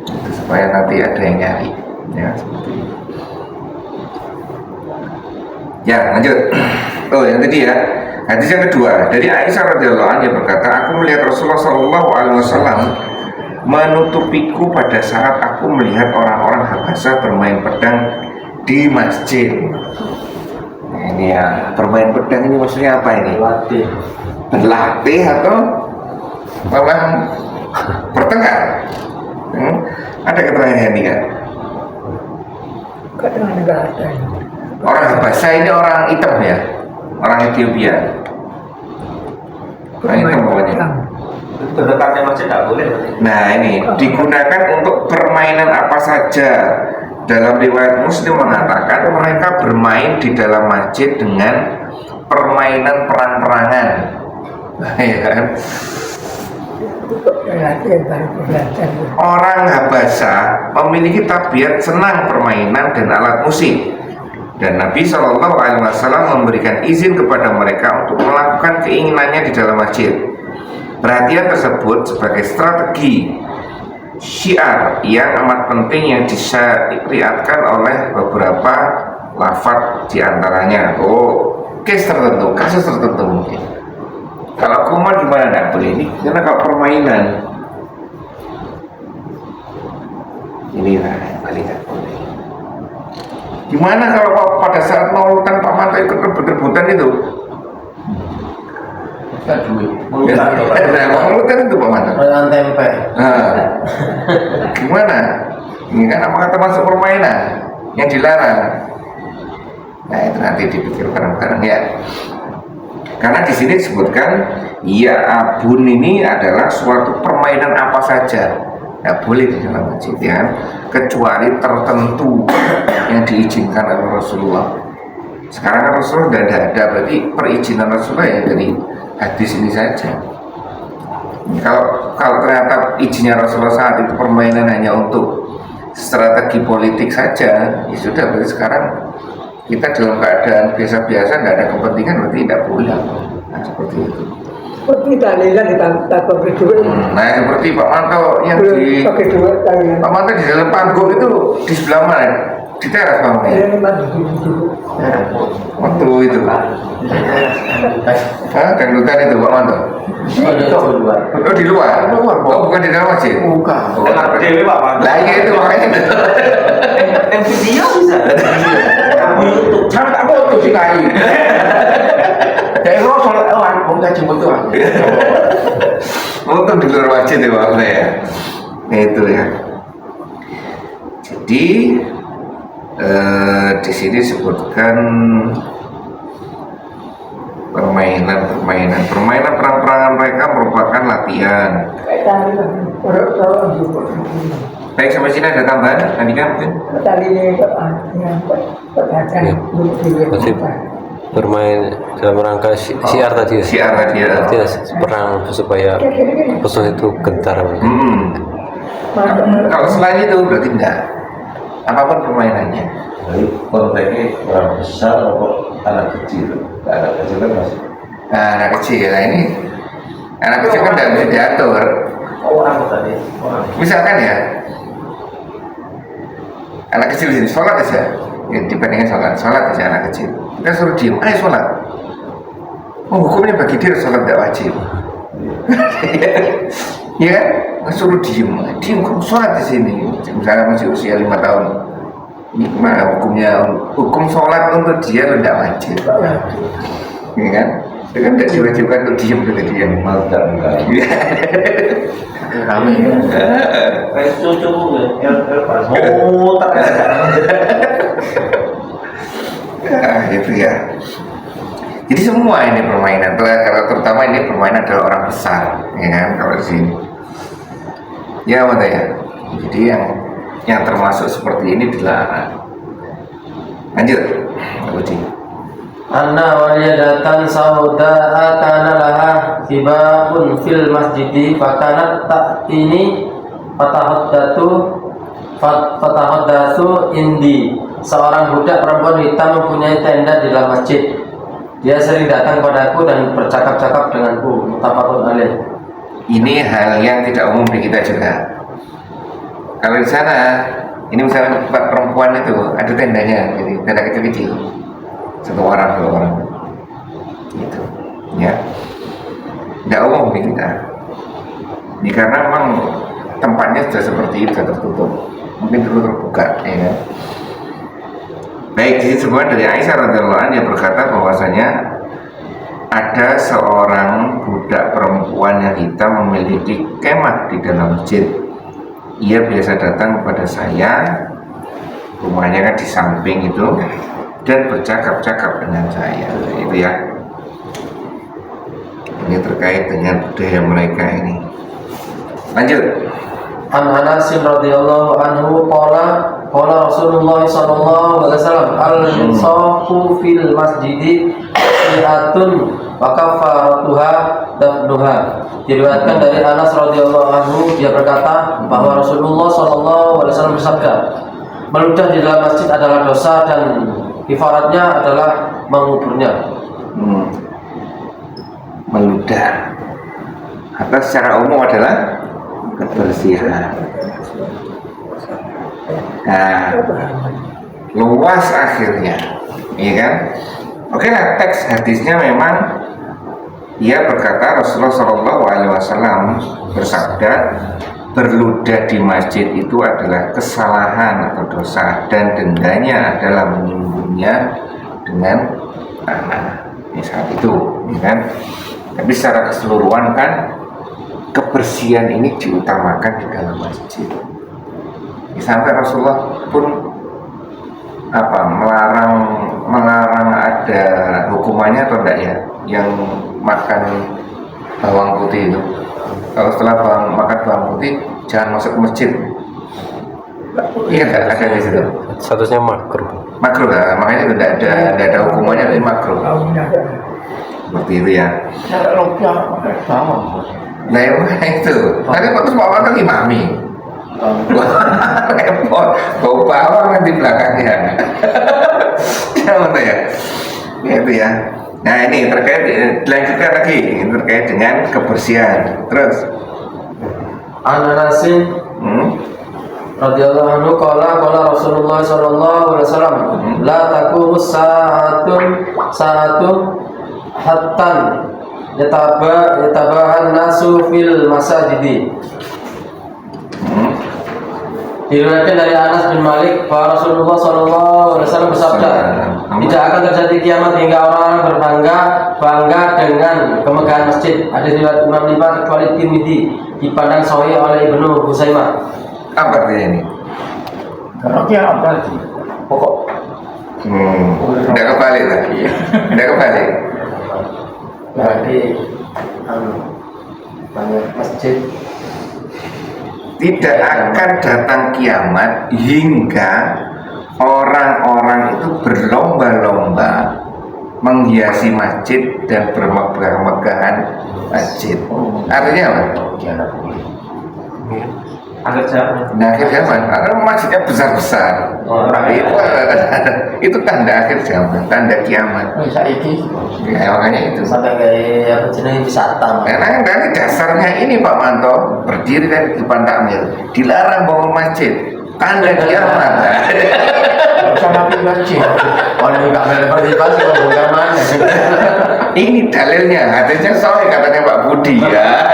[SPEAKER 1] Itu supaya nanti ada yang nyari. Ya, seperti itu. Ya, lanjut. Oh, yang tadi ya. Hadis yang kedua dari Aisyah radhiyallahu anha berkata, aku melihat Rasulullah sallallahu alaihi wasallam menutupiku pada saat aku melihat orang-orang Habasah bermain pedang di masjid. Nah, ini ya, bermain pedang ini maksudnya apa ini? Berlatih atau memang bertengkar? Ada keterangan ini kan?
[SPEAKER 3] Kadang nggak ada.
[SPEAKER 1] Orang Habasah ini orang hitam ya, orang Ethiopia. Orang hitam pokoknya.
[SPEAKER 4] Berdekatnya masjid tidak boleh.
[SPEAKER 1] Nah ini digunakan untuk permainan apa saja. Dalam riwayat Muslim mengatakan mereka bermain di dalam masjid dengan permainan perang-perangan. Ya kan? Orang Habasah memiliki tabiat senang permainan dan alat musik. Dan Nabi Shallallahu Alaihi Wasallam memberikan izin kepada mereka untuk melakukan keinginannya di dalam masjid. Perhatian tersebut sebagai strategi syiar yang amat penting yang disyariatkan oleh beberapa lafaz diantaranya. Case tertentu, kasus tertentu mungkin. Kalau kuman gimana nggak boleh ini? Karena kalau permainan inilah yang paling nggak boleh. Gimana kalau pada saat maulutan Pak Manto ikut rebut-rebutan itu? Maulutan itu Pak Manto.
[SPEAKER 2] tempe.
[SPEAKER 1] Nah, gimana? Ini kan apakah termasuk permainan yang dilarang? Nah itu nanti dipikir bareng-bareng ya. Karena di sini disebutkan, ya abun ini adalah suatu permainan apa saja. Nggak boleh di dalam masjid ya, kecuali tertentu yang diizinkan oleh Rasulullah. Sekarang kan Rasulullah tidak ada, berarti perizinan Rasulullah ya dari hadis ini saja. Kalau ternyata izinnya Rasulullah saat itu permainan hanya untuk strategi politik saja, ya sudah, berarti sekarang kita dalam keadaan biasa-biasa nggak ada kepentingan, berarti tidak boleh. Nah seperti itu.
[SPEAKER 3] Seperti tahlilan ditangkap pakai duit.
[SPEAKER 1] Nah seperti Pak Manto yang di
[SPEAKER 3] pakai duit tahlilan.
[SPEAKER 1] Pak Manto di dalam panggung itu di sebelah mana? Di teras Pak Manto.
[SPEAKER 3] Ini masih dulu.
[SPEAKER 1] Waktu itu. Dangdutan itu Pak Manto. Oh di luar. Oh bukan di dalam masjid.
[SPEAKER 2] Bukan.
[SPEAKER 4] Enak dewe Pak Manto.
[SPEAKER 1] Lah iya itu makanya.
[SPEAKER 4] Yang video bisa.
[SPEAKER 1] Jangan tak foto sih kayu. Kayak lo sholat awan, mau ngaji betul. Untung di luar masjid ya Pak Manto ya. Itu ya. Jadi di sini disebutkan permainan perang-perangan mereka merupakan latihan.
[SPEAKER 3] Kayak tahlilan. Orang juga.
[SPEAKER 1] Baik sampai sini ada tambahan, Andika mungkin?
[SPEAKER 3] Tahlilan itu yang perhatian
[SPEAKER 6] Masih bermain dalam rangka syiar tadi ya?
[SPEAKER 1] Syiar tadi ya.
[SPEAKER 6] Artinya perang supaya musuh itu gentar.
[SPEAKER 1] Kalau selain itu berarti enggak. Apapun permainannya.
[SPEAKER 5] Jadi konteksnya orang besar atau anak kecil? Anak kecil kan masih.
[SPEAKER 1] Nah, anak kecil, nah ini anak kecil kan tidak bisa diatur.
[SPEAKER 4] Orang tadi. Orang.
[SPEAKER 1] Misalkan ya, anak kecil di sini sholat aja, ya, dibandingkan sholat aja anak kecil. Kita suruh diem, ayo sholat. Oh, hukumnya bagi dia sholat tidak wajib. Ya, suruh diem kamu sholat di sini. Misalnya masih usia 5 tahun, ini gimana hukumnya? Hukum sholat untuk dia tidak wajib, ya kan? Itu kan tidak diwajibkan untuk diem gitu dia.
[SPEAKER 5] Mau tidak enggak.
[SPEAKER 1] Iya.
[SPEAKER 2] Kami
[SPEAKER 4] Kayak cucu pas muter
[SPEAKER 1] Gitu ya. Jadi semua ini permainan, kalau terutama ini permainan adalah orang besar, ya kan kalau di sini. Ya mata ya. Jadi yang termasuk seperti ini dilarang. Lanjut, Pak Uji.
[SPEAKER 2] Anna waliyadatan sauda'a kana laha thibabun fil masjidi fakanat ta'tini fatahaddatsu indi. Seorang budak perempuan hitam mempunyai tenda di dalam masjid. Dia sering datang padaku dan bercakap-cakap denganku. Muttafaqun alaih.
[SPEAKER 1] Ini hal yang tidak umum di kita juga. Kalau di sana, ini misalnya Pak perempuan itu ada tendanya, jadi tenda kecil-kecil. Satu orang, gitu, ya. Tidak umum di kita. Ini karena memang tempatnya sudah seperti itu, sudah tertutup. Mungkin perlu terbuka, ya kan. Baik, di sebuah dari Aisyah radhiyallahu anha dia berkata bahwasanya ada seorang budak perempuan yang hitam memiliki kemah di dalam masjid. Ia biasa datang kepada saya, rumahnya kan di samping itu, dan bercakap-cakap dengan saya. Itu ya. Ini terkait dengan budaya mereka ini. Lanjut.
[SPEAKER 2] An Anas radhiyallahu anhu qala Rasulullah sallallahu alaihi wasallam al-insafu fil masjidi fi'atun wa kafaratuha dafnuha. Diriwayatkan dari Anas radhiyallahu anhu, dia berkata bahwa Rasulullah sallallahu alaihi wasallam bersabda, meludah di dalam masjid adalah dosa dan kifaratnya adalah menguburnya.
[SPEAKER 1] Meludah atau secara umum adalah kebersihan. Nah, luas akhirnya, iya kan? Oke lah, teks hadisnya memang dia berkata Rasulullah Shallallahu Alaihi Wasallam bersabda, berludah di masjid itu adalah kesalahan atau dosa dan dendanya adalah menimbunnya dengan tanah. Misal itu, ya kan? Tapi secara keseluruhan kan kebersihan ini diutamakan di dalam masjid. Sampai Rasulullah pun melarang ada hukumannya atau enggak ya, yang makan bawang putih itu. Kalau setelah makan bawang putih jangan masuk masjid. Iya enggak ada di situ.
[SPEAKER 6] Statusnya makruh.
[SPEAKER 1] Makruh lah, makanya tidak ada hukumannya, tapi makruh. Seperti itu ya. Nah itu. Tapi terus bawa kan imami. Repot, bau bawang di belakangnya. Jangan ya. Itu ya. Nah ini terkait, dilanjutkan lagi, ini terkait dengan kebersihan. Terus
[SPEAKER 2] An-Anasin radhiyallahu anhu qala Rasulullah sallallahu alaihi wasallam la taqumu sa'atun hattan yatabahan nasu fil masajidi. Diriwayatkan dari Anas bin Malik bahwa Rasulullah SAW bersabda, tidak akan terjadi kiamat hingga orang berbangga dengan kemegahan masjid. Ada riwayat Imam 5 kecuali Tirmidzi dipandang sahih oleh Ibnu Huzaimah.
[SPEAKER 1] apa artinya ini?
[SPEAKER 2] Pokok
[SPEAKER 1] Tidak kebalik lagi. Tidak kebalik.
[SPEAKER 2] berarti banyak masjid.
[SPEAKER 1] Tidak akan datang kiamat hingga orang-orang itu berlomba-lomba menghiasi masjid dan bermegah-megahan masjid. Artinya apa?
[SPEAKER 4] Akhir zaman.
[SPEAKER 1] Nah, akhir zaman, karena masjidnya besar-besar. Itu tanda akhir zaman, tanda kiamat.
[SPEAKER 2] Saiki
[SPEAKER 1] Ya, makanya itu.
[SPEAKER 2] sampai kayak apa jenis wisata.
[SPEAKER 1] Karena dari dasarnya ini Pak Manto berdiri dari depan takmir, dilarang bangun masjid, tanda kiamat.
[SPEAKER 2] Sama masjid. Orang nggak boleh partisipasi bongkar mana?
[SPEAKER 1] Ini dalilnya, hadisnya soalnya katanya Pak Budi ya.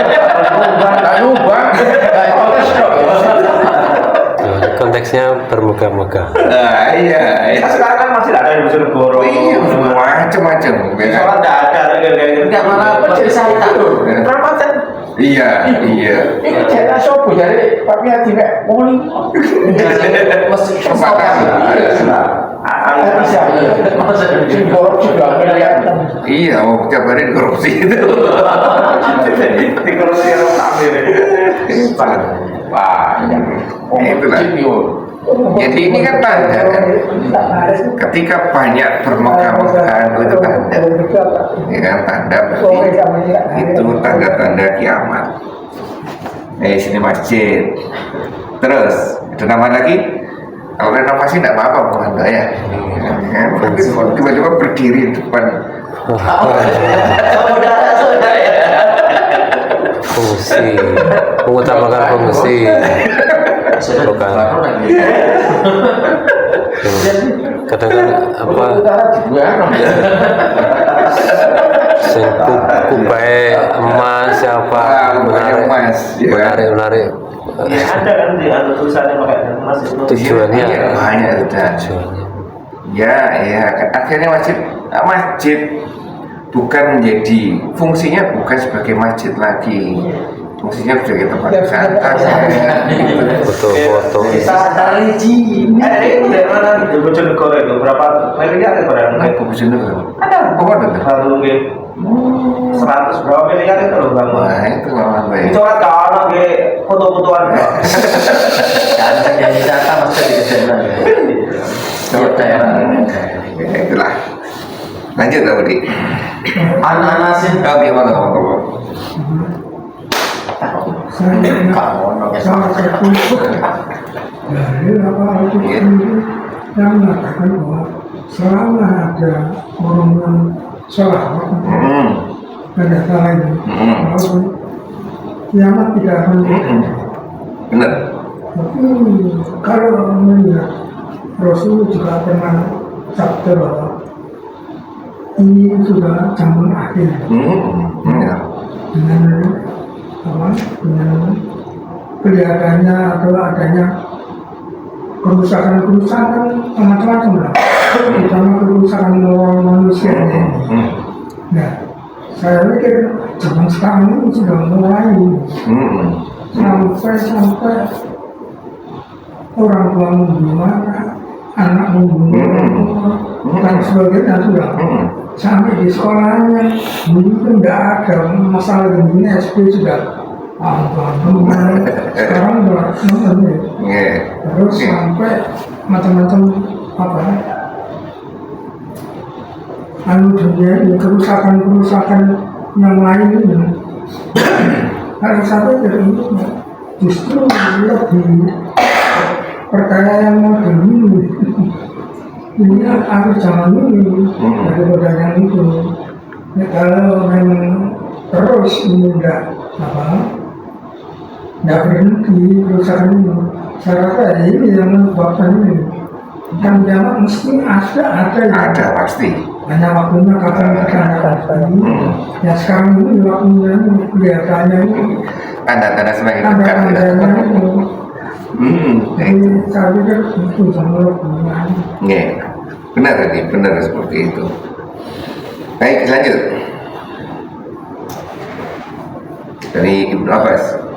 [SPEAKER 6] Konteksnya bermegah-megah.
[SPEAKER 1] Nah, iya.
[SPEAKER 4] Kita sekarang kan masih ada di Bojonegoro.
[SPEAKER 1] Iya, macam-macam.
[SPEAKER 4] Sholat tidak ada, kayak
[SPEAKER 5] Enggak malah apa jadi saya tahu. Perapatan.
[SPEAKER 1] Iya.
[SPEAKER 5] Ini jadi sopo jadi Pak Piati mek moni.
[SPEAKER 2] Mesti
[SPEAKER 1] Iya, mau kabarin korupsi itu.
[SPEAKER 5] Dikorupsi orang Amir.
[SPEAKER 1] Wah, itulah. Jadi ini kan tanda kan. Ketika banyak bermegah-megahan itu tanda, ya kan tanda berarti itu tanda-tanda kiamat. Sini masjid. Terus ada nama lagi. Kalau renovasi tidak apa-apa bukan ya. Tapi tiba-tiba berdiri di depan.
[SPEAKER 6] Fungsi, mengutamakan fungsi. Bukan. Kadang-kadang apa? Kubai emas siapa? Menarik.
[SPEAKER 4] Ya, ada kan di ada tulisannya pakai emas itu.
[SPEAKER 6] Tujuannya
[SPEAKER 1] banyak sudah. Ya, akhirnya masjid bukan menjadi fungsinya bukan sebagai masjid lagi. Fungsinya sebagai tempat wisata.
[SPEAKER 6] foto-foto.
[SPEAKER 2] wisata religi.
[SPEAKER 4] Dari mana di Bojonegoro itu berapa miliar itu orang?
[SPEAKER 1] Aku Bojonegoro.
[SPEAKER 4] Ada. Baru mungkin 100 berapa miliar itu loh bang?
[SPEAKER 1] Wah, itu memang baik.
[SPEAKER 4] Itu kan kalau ke foto-fotoan.
[SPEAKER 2] Kan jadi wisata mesti di sana. Setiap daerah.
[SPEAKER 1] Ya, itulah. Lanjut Pak Budi.
[SPEAKER 2] Anasin.
[SPEAKER 1] Oke, monggo.
[SPEAKER 3] salah satu dari apa itu yang mengatakan bahwa selama ada orang sholawat pada kala ini, walaupun kiamat tidak akan terjadi.
[SPEAKER 1] Benar.
[SPEAKER 3] Tapi kalau melihat Rasul juga pernah sabda bahwa ini sudah zaman akhir. Dengan apa? Dengan kelihatannya atau adanya kerusakan macam-macam lah, terutama kerusakan moral manusia ini. Nah, saya pikir zaman sekarang ini sudah mulai sampai orang tua membunuh anak membunuh orang tua dan sebagainya sudah. Sampai di sekolahnya dulu itu nggak ada masalah begini, SD sudah sekarang udah nonton ya. Terus sampai macam-macam apa dunia ini, kerusakan yang lain ini. Kalau saya pikir ini justru lebih perkara yang modern ini harus zaman ini daripada yang itu. Ya, kalau memang terus ini enggak berhenti kerusakan ini, saya rasa ini yang menyebabkan ini. Dan jangan mesti ada
[SPEAKER 1] pasti.
[SPEAKER 3] Hanya waktunya kapan kita akan ya sekarang ini waktunya kelihatannya ini
[SPEAKER 1] Tanda-tanda semakin
[SPEAKER 3] ada
[SPEAKER 1] dekat.
[SPEAKER 3] tandanya ini. Jadi
[SPEAKER 1] Itu.
[SPEAKER 3] saya pikir itu sama hubungan.
[SPEAKER 1] Benar tadi, benar seperti itu. Baik, lanjut. Dari Ibnu Abbas.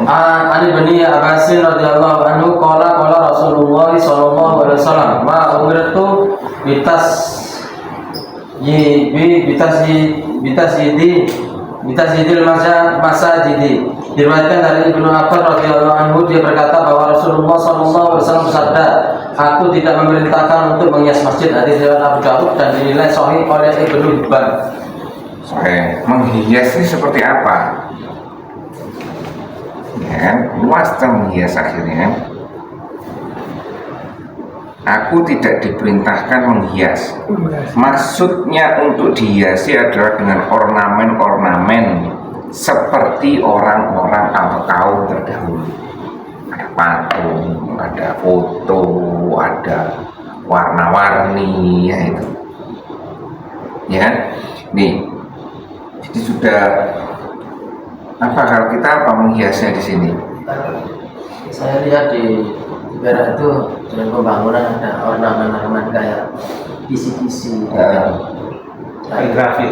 [SPEAKER 2] Ali bin Abbasin radhiyallahu anhu qala Rasulullah sallallahu alaihi wasallam ma umirtu bitasyidil masajidi. Diriwayatkan dari Ibnu Abbas radhiyallahu anhu, dia berkata bahwa Rasulullah sallallahu alaihi wasallam bersabda, aku tidak memerintahkan untuk menghias masjid. Hadis riwayat Abu Dawud dan dinilai sahih oleh Ibnu Hibban.
[SPEAKER 1] Menghias ini seperti apa? Ya, luas menghias akhirnya. Aku tidak diperintahkan menghias. Maksudnya untuk dihiasi adalah dengan ornamen-ornamen seperti orang-orang atau kaum terdahulu. Ada patung, ada foto, ada warna-warni, ya itu. Ya kan? Nih, jadi sudah apa kalau kita apa menghiasnya di sini?
[SPEAKER 2] Saya lihat di Di Perak itu dengan pembangunan ada ornamen-ornamen kayak kisi-kisi.
[SPEAKER 4] Kaligrafi.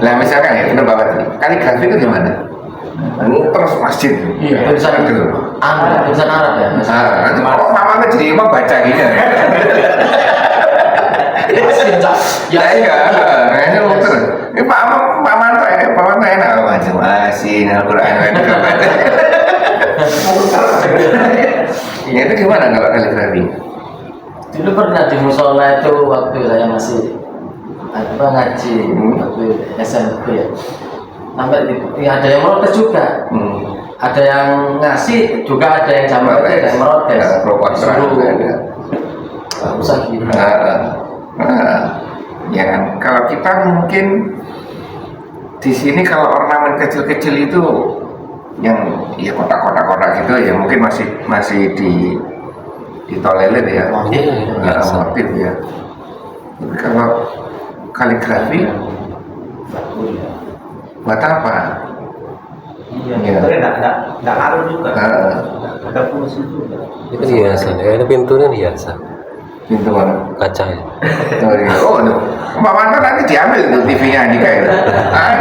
[SPEAKER 1] Nah misalkan ya, benar banget. Kaligrafi itu gimana? Terus masjid.
[SPEAKER 2] Iya, tulisan tulisan Arab ya.
[SPEAKER 1] Nanti kalau mama jadi imam baca gini ya. Ya iya, kayaknya muter. Ini Pak Manto enak macam asin Al-Quran itu baca. Ya itu gimana kalau kaligrafi?
[SPEAKER 2] Dulu pernah di musola itu waktu saya masih ngaji waktu SMP ya. Sampai ada yang protes juga. Ada yang ngasih juga, ada yang sama itu ada yang protes.
[SPEAKER 1] Suruh
[SPEAKER 2] nggak usah gitu.
[SPEAKER 1] Ya kan, kalau kita mungkin di sini kalau ornamen kecil-kecil itu yang ya kotak-kotak gitu ya mungkin masih ditolerir ya, motif ya. Tapi kalau kaligrafi buat apa?
[SPEAKER 4] Iya, sebenarnya nggak ngaruh juga. Ada fungsi juga.
[SPEAKER 6] Itu hiasan, ya itu pintunya hiasan.
[SPEAKER 1] Pintu mana?
[SPEAKER 6] Kaca ya.
[SPEAKER 1] Oh, aduh. Mbak Manto nanti diambil tuh TV-nya Andika ya.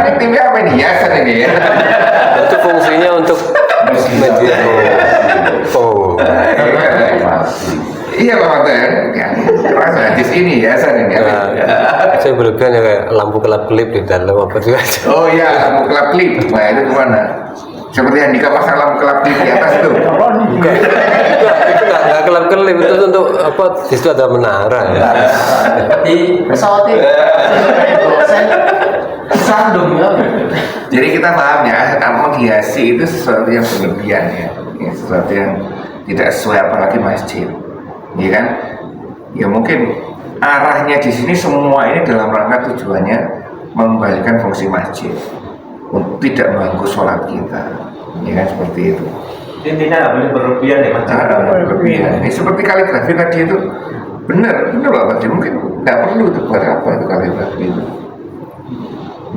[SPEAKER 1] Ini TV apa ini? Hiasan ini ya.
[SPEAKER 6] Itu fungsinya untuk media. Oh.
[SPEAKER 1] Iya Pak Manto ya. Rasa hadis ini hiasan ini.
[SPEAKER 6] Saya berlebihan ya kayak lampu kelap-kelip di dalam apa juga.
[SPEAKER 1] Oh iya, lampu kelap-kelip. Nah itu kemana? Seperti Andika pasang lampu kelap-kelip di atas itu.
[SPEAKER 6] Itu nggak kelap-kelip, itu untuk apa? Di situ ada menara ya.
[SPEAKER 2] Di pesawat itu sandung ya.
[SPEAKER 1] Jadi kita paham ya, menghiasi itu sesuatu yang berlebihan ya, sesuatu yang tidak sesuai apalagi masjid, ya kan? Ya mungkin arahnya di sini semua ini dalam rangka tujuannya mengembalikan fungsi masjid, untuk tidak mengganggu sholat kita, ya kan seperti itu.
[SPEAKER 4] Intinya nggak boleh berlebihan ya mas.
[SPEAKER 1] Berlebihan. Ini seperti kaligrafi tadi itu benar Pak Badi, mungkin nggak perlu itu buat apa itu kaligrafi itu.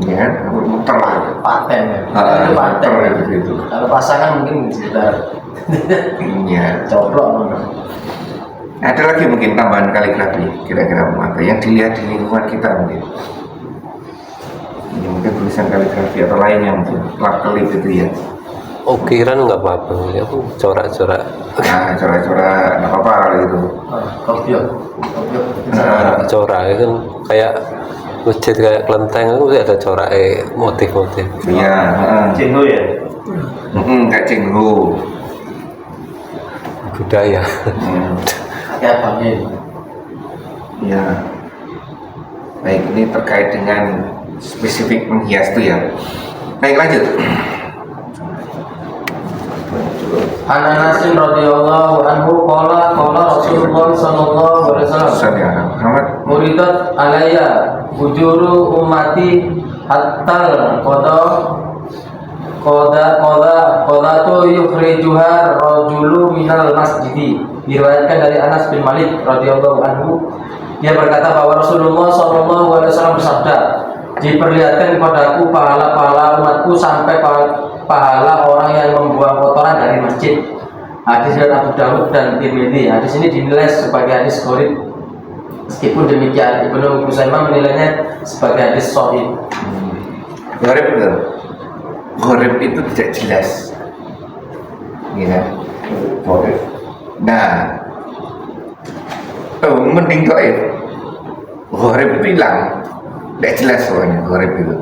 [SPEAKER 1] Ya kan, muter lah.
[SPEAKER 2] Paten ya. Itu paten.
[SPEAKER 1] Gitu.
[SPEAKER 2] Kalau pasangan mungkin sekitar
[SPEAKER 1] Iya.
[SPEAKER 2] coplok.
[SPEAKER 1] Ada lagi mungkin tambahan kaligrafi kira-kira apa yang dilihat di lingkungan kita mungkin. Ini mungkin tulisan kaligrafi atau lainnya mungkin kelap-kelip itu ya.
[SPEAKER 6] Ukiran nggak apa-apa, ya corak-corak.
[SPEAKER 1] Nah, corak-corak nggak apa-apa kalau itu.
[SPEAKER 2] Kopiok.
[SPEAKER 6] Corak itu kan kayak masjid kayak kelenteng itu ada corak motif-motif.
[SPEAKER 1] Iya.
[SPEAKER 4] Cengho ya.
[SPEAKER 1] Kayak cengho.
[SPEAKER 6] Budaya.
[SPEAKER 2] Kayak apa ini?
[SPEAKER 1] Ya. Baik, ini terkait dengan spesifik menghias itu ya. Baik, lanjut.
[SPEAKER 2] An Anasin radhiyallahu anhu qala Rasulullah sallallahu alaihi wasallam
[SPEAKER 1] Saudara Muhammad.
[SPEAKER 2] muridat alayya ujuru ummati hatta qada tu yukhrijuha rajulu minal masjidi. Diriwayatkan dari Anas bin Malik radhiyallahu anhu, dia berkata bahwa Rasulullah sallallahu alaihi wasallam bersabda, diperlihatkan kepadaku pahala-pahala umatku sampai pahala orang yang membuang kotoran dari masjid. Hadis dari Abu Dawud dan Tirmidzi. Hadis ini dinilai sebagai hadis gharib. Meskipun demikian, Ibnu Khuzaimah menilainya sebagai hadis shahih.
[SPEAKER 1] Gharib betul. Gharib itu tidak jelas. Ya. Gharib. Nah, mending dhaif. Gharib itu hilang. Tidak jelas soalnya gharib itu.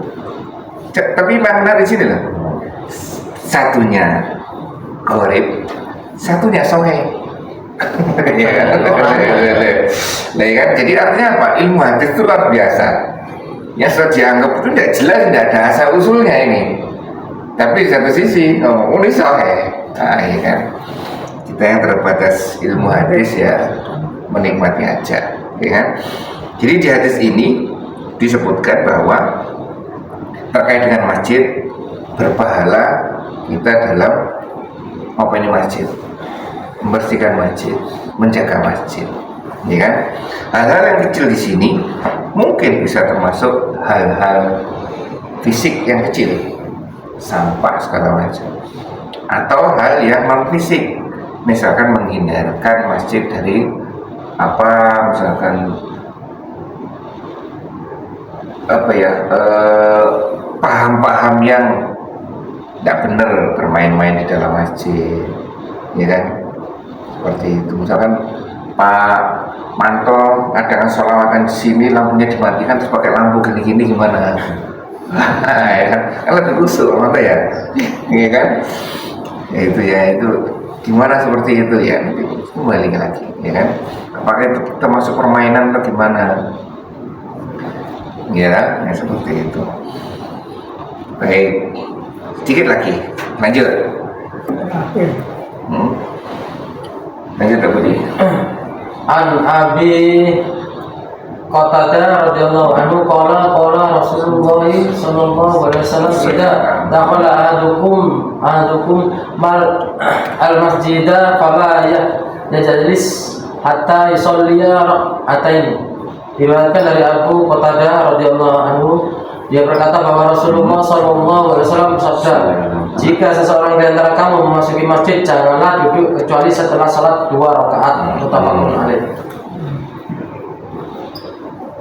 [SPEAKER 1] Tapi makna di sini loh. Satunya gharib, satunya sahih. Ya kan? Nah, kan? Jadi artinya apa? Ilmu hadis itu luar biasa. Yang sudah dianggap itu tidak jelas, tidak ada asal usulnya ini. Tapi di satu sisi, ini sahih. Nah, ya kan? Kita yang terbatas ilmu hadis ya menikmati aja, ya kan? Jadi di hadis ini disebutkan bahwa terkait dengan masjid berpahala kita dalam apa ini masjid, membersihkan masjid, menjaga masjid, ya kan? Hal-hal yang kecil di sini mungkin bisa termasuk hal-hal fisik yang kecil, sampah segala macam, atau hal yang non fisik misalkan menghindarkan masjid dari apa, misalkan apa ya, paham-paham yang tidak benar, bermain-main di dalam masjid, ya kan, seperti itu. Misalkan Pak Manto adakan sholawatan di sini, lampunya dimatikan terus pakai lampu gini-gini, gimana? Ya kan, lebih kusuk apa ya, ya kan? Ya itu gimana seperti itu ya, nanti kembali lagi, ya kan? Apakah itu termasuk permainan atau gimana? Ya seperti itu. Baik, sedikit lagi, lanjut. Lanjut apa dia?
[SPEAKER 2] An Abi Qatadah radhiyallahu anhu qala Rasulullah sallallahu alaihi wasallam idza dakhala ahadukum al-masjida fala yajlis hatta yusalliya rak'atain. Diriwayatkan dari Abu Qatadah radhiyallahu anhu, dia berkata bahwa Rasulullah sallallahu alaihi wasallam bersabda, jika seseorang di antara kamu memasuki masjid, janganlah duduk kecuali setelah salat 2 rakaat. Muttafaqun alaih.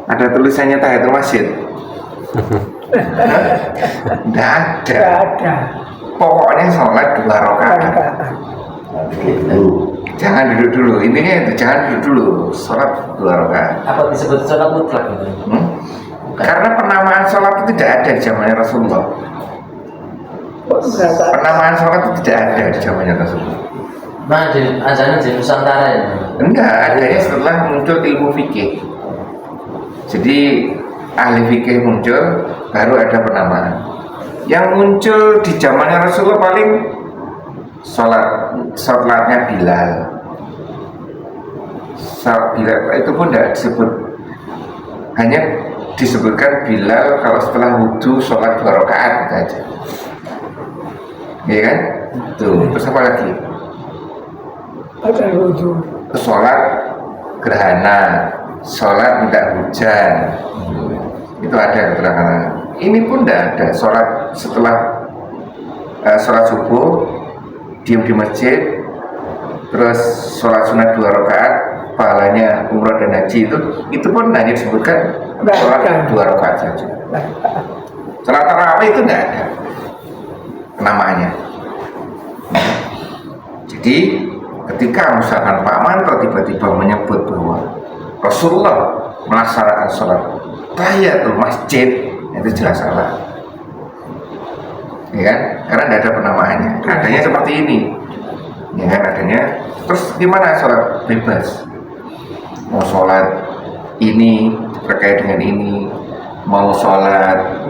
[SPEAKER 1] Ada tulisannya tahiyatul masjid? Tidak ada. Pokoknya sholat 2 rakaat. Jangan duduk dulu. Intinya itu, jangan duduk dulu. Sholat 2 rakaat.
[SPEAKER 2] Apa disebut sholat mutlak?
[SPEAKER 1] Karena penamaan sholat itu tidak ada di zamannya Rasulullah. Penamaan sholat itu tidak ada di zamannya Rasulullah.
[SPEAKER 2] Nah, azannya di Nusantara ya?
[SPEAKER 1] Enggak, adanya setelah muncul ilmu fikih. Jadi ahli fikih muncul, baru ada penamaan. Yang muncul di zamannya Rasulullah paling sholatnya Bilal. Sholat Bilal itu pun tidak disebut, hanya disebutkan Bilal kalau setelah wudhu sholat 2 rakaat gitu aja. Iya kan? Tuh, terus apa lagi? Sholat gerhana, sholat tidak hujan, itu ada keterangan. Ini pun tidak ada. Sholat setelah sholat subuh diam di masjid, terus sholat sunat 2 rakaat, pahalanya umrah dan haji, itu pun hanya disebutkan sholat 2 rakaat saja. Sholat tarawih itu tidak ada namanya. Jadi ketika misalkan Pak Manto tiba-tiba menyebut bahwa Rasulullah melaksanakan sholat tahiyatul masjid, itu jelas salah, ya kan? Karena tidak ada penamaannya. Adanya seperti ini, ya kan, adanya. Terus gimana sholat bebas? Mau sholat ini terkait dengan ini, mau sholat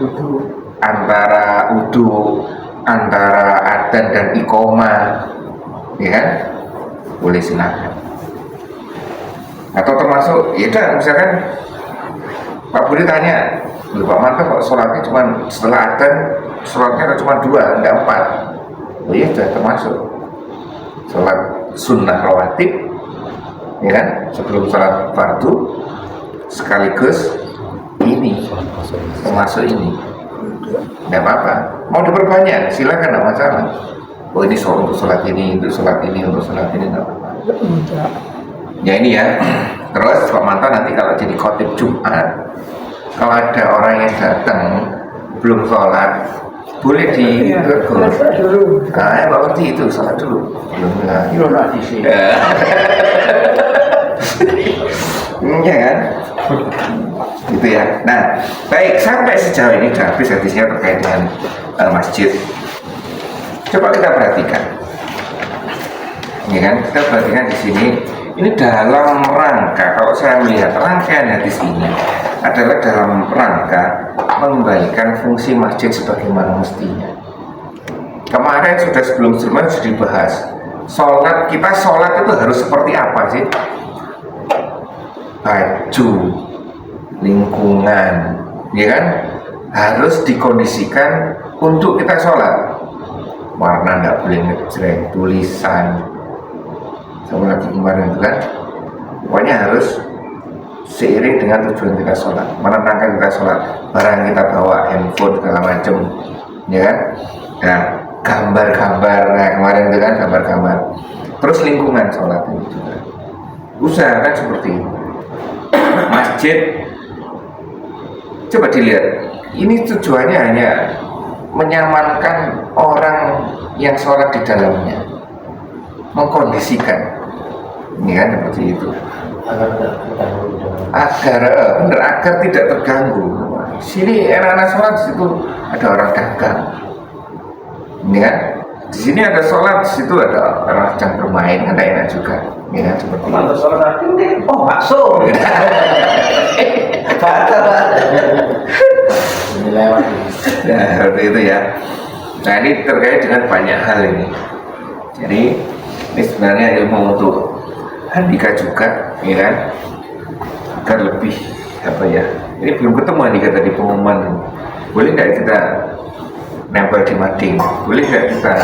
[SPEAKER 1] antara wudu, antara adzan dan iqomah, ya kan? Boleh, silakan. Atau termasuk, ya kan, misalkan Pak Budi tanya, Pak Manto kok sholatnya cuma setelah adzan, sholatnya cuma 2, enggak 4. Oh iya, sudah termasuk sholat sunnah rawatib, ya kan, sebelum sholat fardu, sekaligus ini termasuk ini. Enggak apa-apa, mau diperbanyak silakan, enggak masalah. Oh ini untuk sholat ini, untuk sholat ini, untuk sholat ini, enggak apa-apa. Ya ini ya. Terus Pak Manto nanti kalau jadi khotib Jumat, kalau ada orang yang datang belum sholat, boleh ditegur. Nah, ya Pak itu sholat dulu. Belum di sini. Ya kan? Gitu ya. Nah, baik, sampai sejauh ini sudah habis hadisnya terkait dengan masjid. Coba kita perhatikan. Ya kan? Kita perhatikan di sini. Ini dalam rangka, kalau saya melihat rangkaian hadis ini adalah dalam rangka mengembalikan fungsi masjid sebagaimana mestinya. Kemarin sebelum-sebelumnya sudah dibahas. Sholat itu harus seperti apa sih? Baju, lingkungan, ya kan? Harus dikondisikan untuk kita sholat. Warna tidak boleh ngejreng, tulisan, sama lagi kemarin itu kan, pokoknya harus seiring dengan tujuan kita sholat, menenangkan kita sholat, barang kita bawa, handphone segala macam, ya kan. Nah, gambar-gambar, nah kemarin itu kan gambar-gambar, Terus lingkungan sholat ini juga usahakan seperti ini. Masjid, coba dilihat, ini tujuannya hanya menyamankan orang yang sholat di dalamnya, mengkondisikan, ini kan seperti itu, agar tidak terganggu. Sini anak-anak sholat, di situ ada orang dagang, ini kan. Di sini ada sholat, di situ ada orang sedang bermain, kan enak juga, ini kan seperti itu.
[SPEAKER 4] Mantu sholat tadi nih, oh bakso.
[SPEAKER 1] Nah, seperti itu ya. Nah, ini terkait dengan banyak hal ini. Jadi ini sebenarnya ilmu untuk Handika juga, ya kan? Agar lebih apa ya? Ini belum ketemu Handika tadi pengumuman. Boleh nggak kita nempel di mading? Boleh nggak kita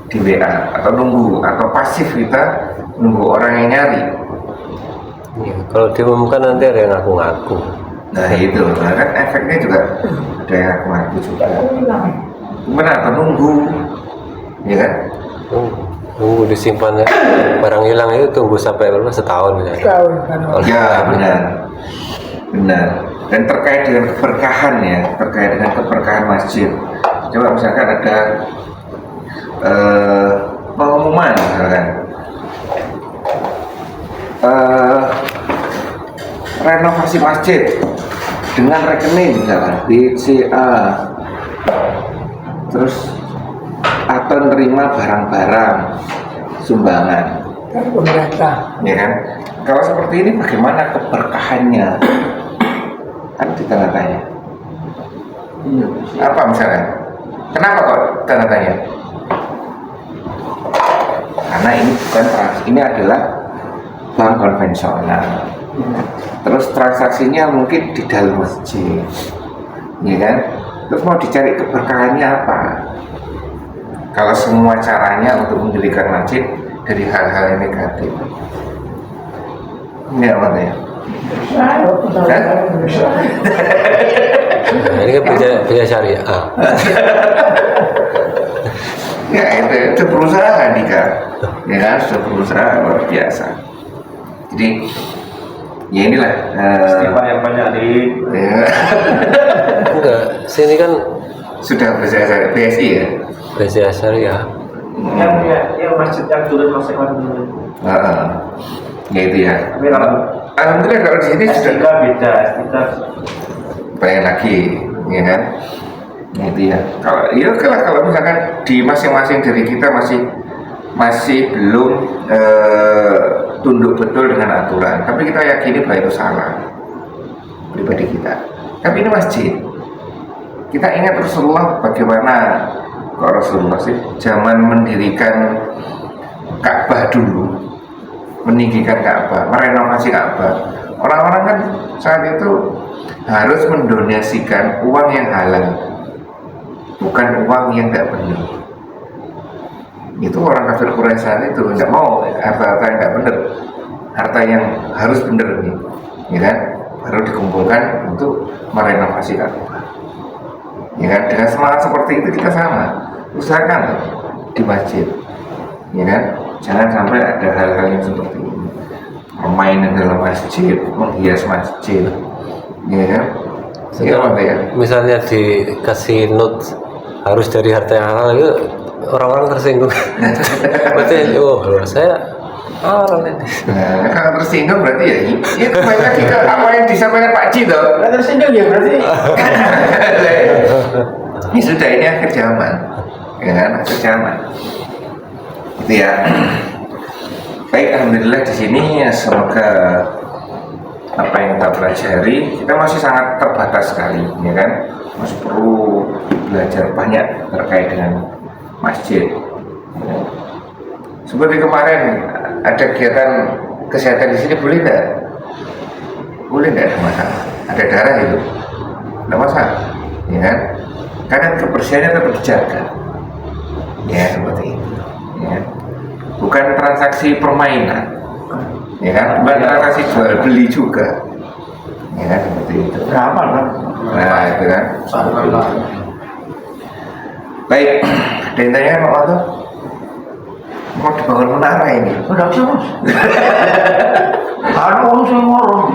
[SPEAKER 1] di WA atau nunggu atau pasif kita nunggu orang yang nyari?
[SPEAKER 6] Ya, kalau diumumkan nanti ada yang ngaku-ngaku.
[SPEAKER 1] Nah itu, nah kan efeknya juga ada yang ngaku-ngaku juga. Gimana? Atau nunggu, ya kan?
[SPEAKER 6] Tunggu disimpan ya. Barang hilang itu tunggu sampai berapa, setahun misalnya.
[SPEAKER 3] Tahun kan.
[SPEAKER 1] Ya benar. Dan terkait dengan keberkahan ya, terkait dengan keberkahan masjid. Coba misalkan ada pengumuman misalkan renovasi masjid dengan rekening misalkan BCA, terus atau nerima barang-barang sumbangan,
[SPEAKER 3] Kan pemerintah.
[SPEAKER 1] ya kan? Kalau seperti ini bagaimana keberkahannya? Kan tanda tanya. Apa misalnya? Kenapa kok tanda tanya? Karena ini bukan ini adalah bank konvensional. Terus transaksinya mungkin di dalam masjid, ya kan? Terus mau dicari keberkahannya apa? Kalau semua caranya untuk mendirikan masjid dari hal-hal yang negatif, ini apa ya?
[SPEAKER 6] Nah, ini kan bisa syariah.
[SPEAKER 1] Ya itu perusahaan Dika, ya kan, sudah berusaha luar biasa. Jadi ya inilah
[SPEAKER 4] Istighfar yang banyak di
[SPEAKER 1] ya,
[SPEAKER 6] Enggak, sini kan
[SPEAKER 1] sudah berusaha BSI ya.
[SPEAKER 6] bisa syariah.
[SPEAKER 4] yang masjid yang turun masing-masing.
[SPEAKER 1] Ya itu ya.
[SPEAKER 4] Tapi kalau
[SPEAKER 1] Alhamdulillah kalau di sini sudah
[SPEAKER 4] S3 beda, S3
[SPEAKER 1] banyak lagi, ya kan? Nah, itu ya. Kalau misalkan di masing-masing dari kita masih belum tunduk betul dengan aturan, tapi kita yakini bahwa itu salah pribadi kita. Tapi ini masjid. Kita ingat Rasulullah bagaimana kok Rasulullah sih zaman mendirikan Ka'bah dulu, meninggikan Ka'bah, merenovasi Ka'bah. Orang-orang kan saat itu harus mendonasikan uang yang halal, bukan uang yang tidak benar. Itu orang kafir Quraisy saat itu tidak mau harta-harta yang tidak benar, harta yang harus benar nih, ya kan? Baru dikumpulkan untuk merenovasi Ka'bah. Ya kan? Dengan semangat seperti itu kita sama, usahakan di masjid, ya kan? Jangan sampai ada hal-hal yang seperti ini, permainan dalam masjid, menghias masjid, ya kan? Ya, ya.
[SPEAKER 6] Misalnya dikasih note harus dari harta yang halal itu orang-orang tersinggung. Berarti saya haram ini.
[SPEAKER 1] Nah, kalau tersinggung berarti ya kembali lagi ke apa yang disampaikan Pak Ji toh.
[SPEAKER 4] nggak tersinggung ya berarti.
[SPEAKER 1] Ini sudah, ini akhir zaman, ya kan, akhir zaman. Itu ya. Baik, alhamdulillah di sini ya, semoga apa yang kita pelajari kita masih sangat terbatas sekali, ya kan, masih perlu belajar banyak terkait dengan masjid. Ya. Seperti kemarin ada kegiatan kesehatan di sini, boleh nggak? Boleh nggak, ada masalah. Ada darah itu, nggak masalah, ya kan? Karena kebersihannya tetap dijaga, ya seperti itu. Ya. Bukan transaksi permainan, ya kan? Bukan transaksi jual beli juga, ya kan, seperti itu.
[SPEAKER 4] Berapa kan?
[SPEAKER 1] Nah itu kan. Baik, ada yang tanya Pak Wato? Mau dibangun menara ini.
[SPEAKER 4] Udah bisa mas. Ada orang yang ngorong.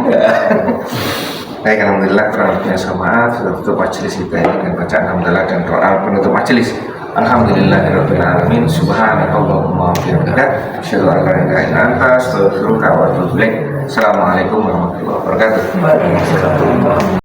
[SPEAKER 1] Baik, alhamdulillah kurang lebihnya saya maaf sudah tutup majelis kita ini dengan bacaan hamdalah dan doa penutup majelis. Alhamdulillahirabbil alamin. Subhanakallahumma wa bihamdika asyhadu an la ilaha illa anta astaghfiruka wa atubu ilaik. Assalamualaikum warahmatullahi wabarakatuh.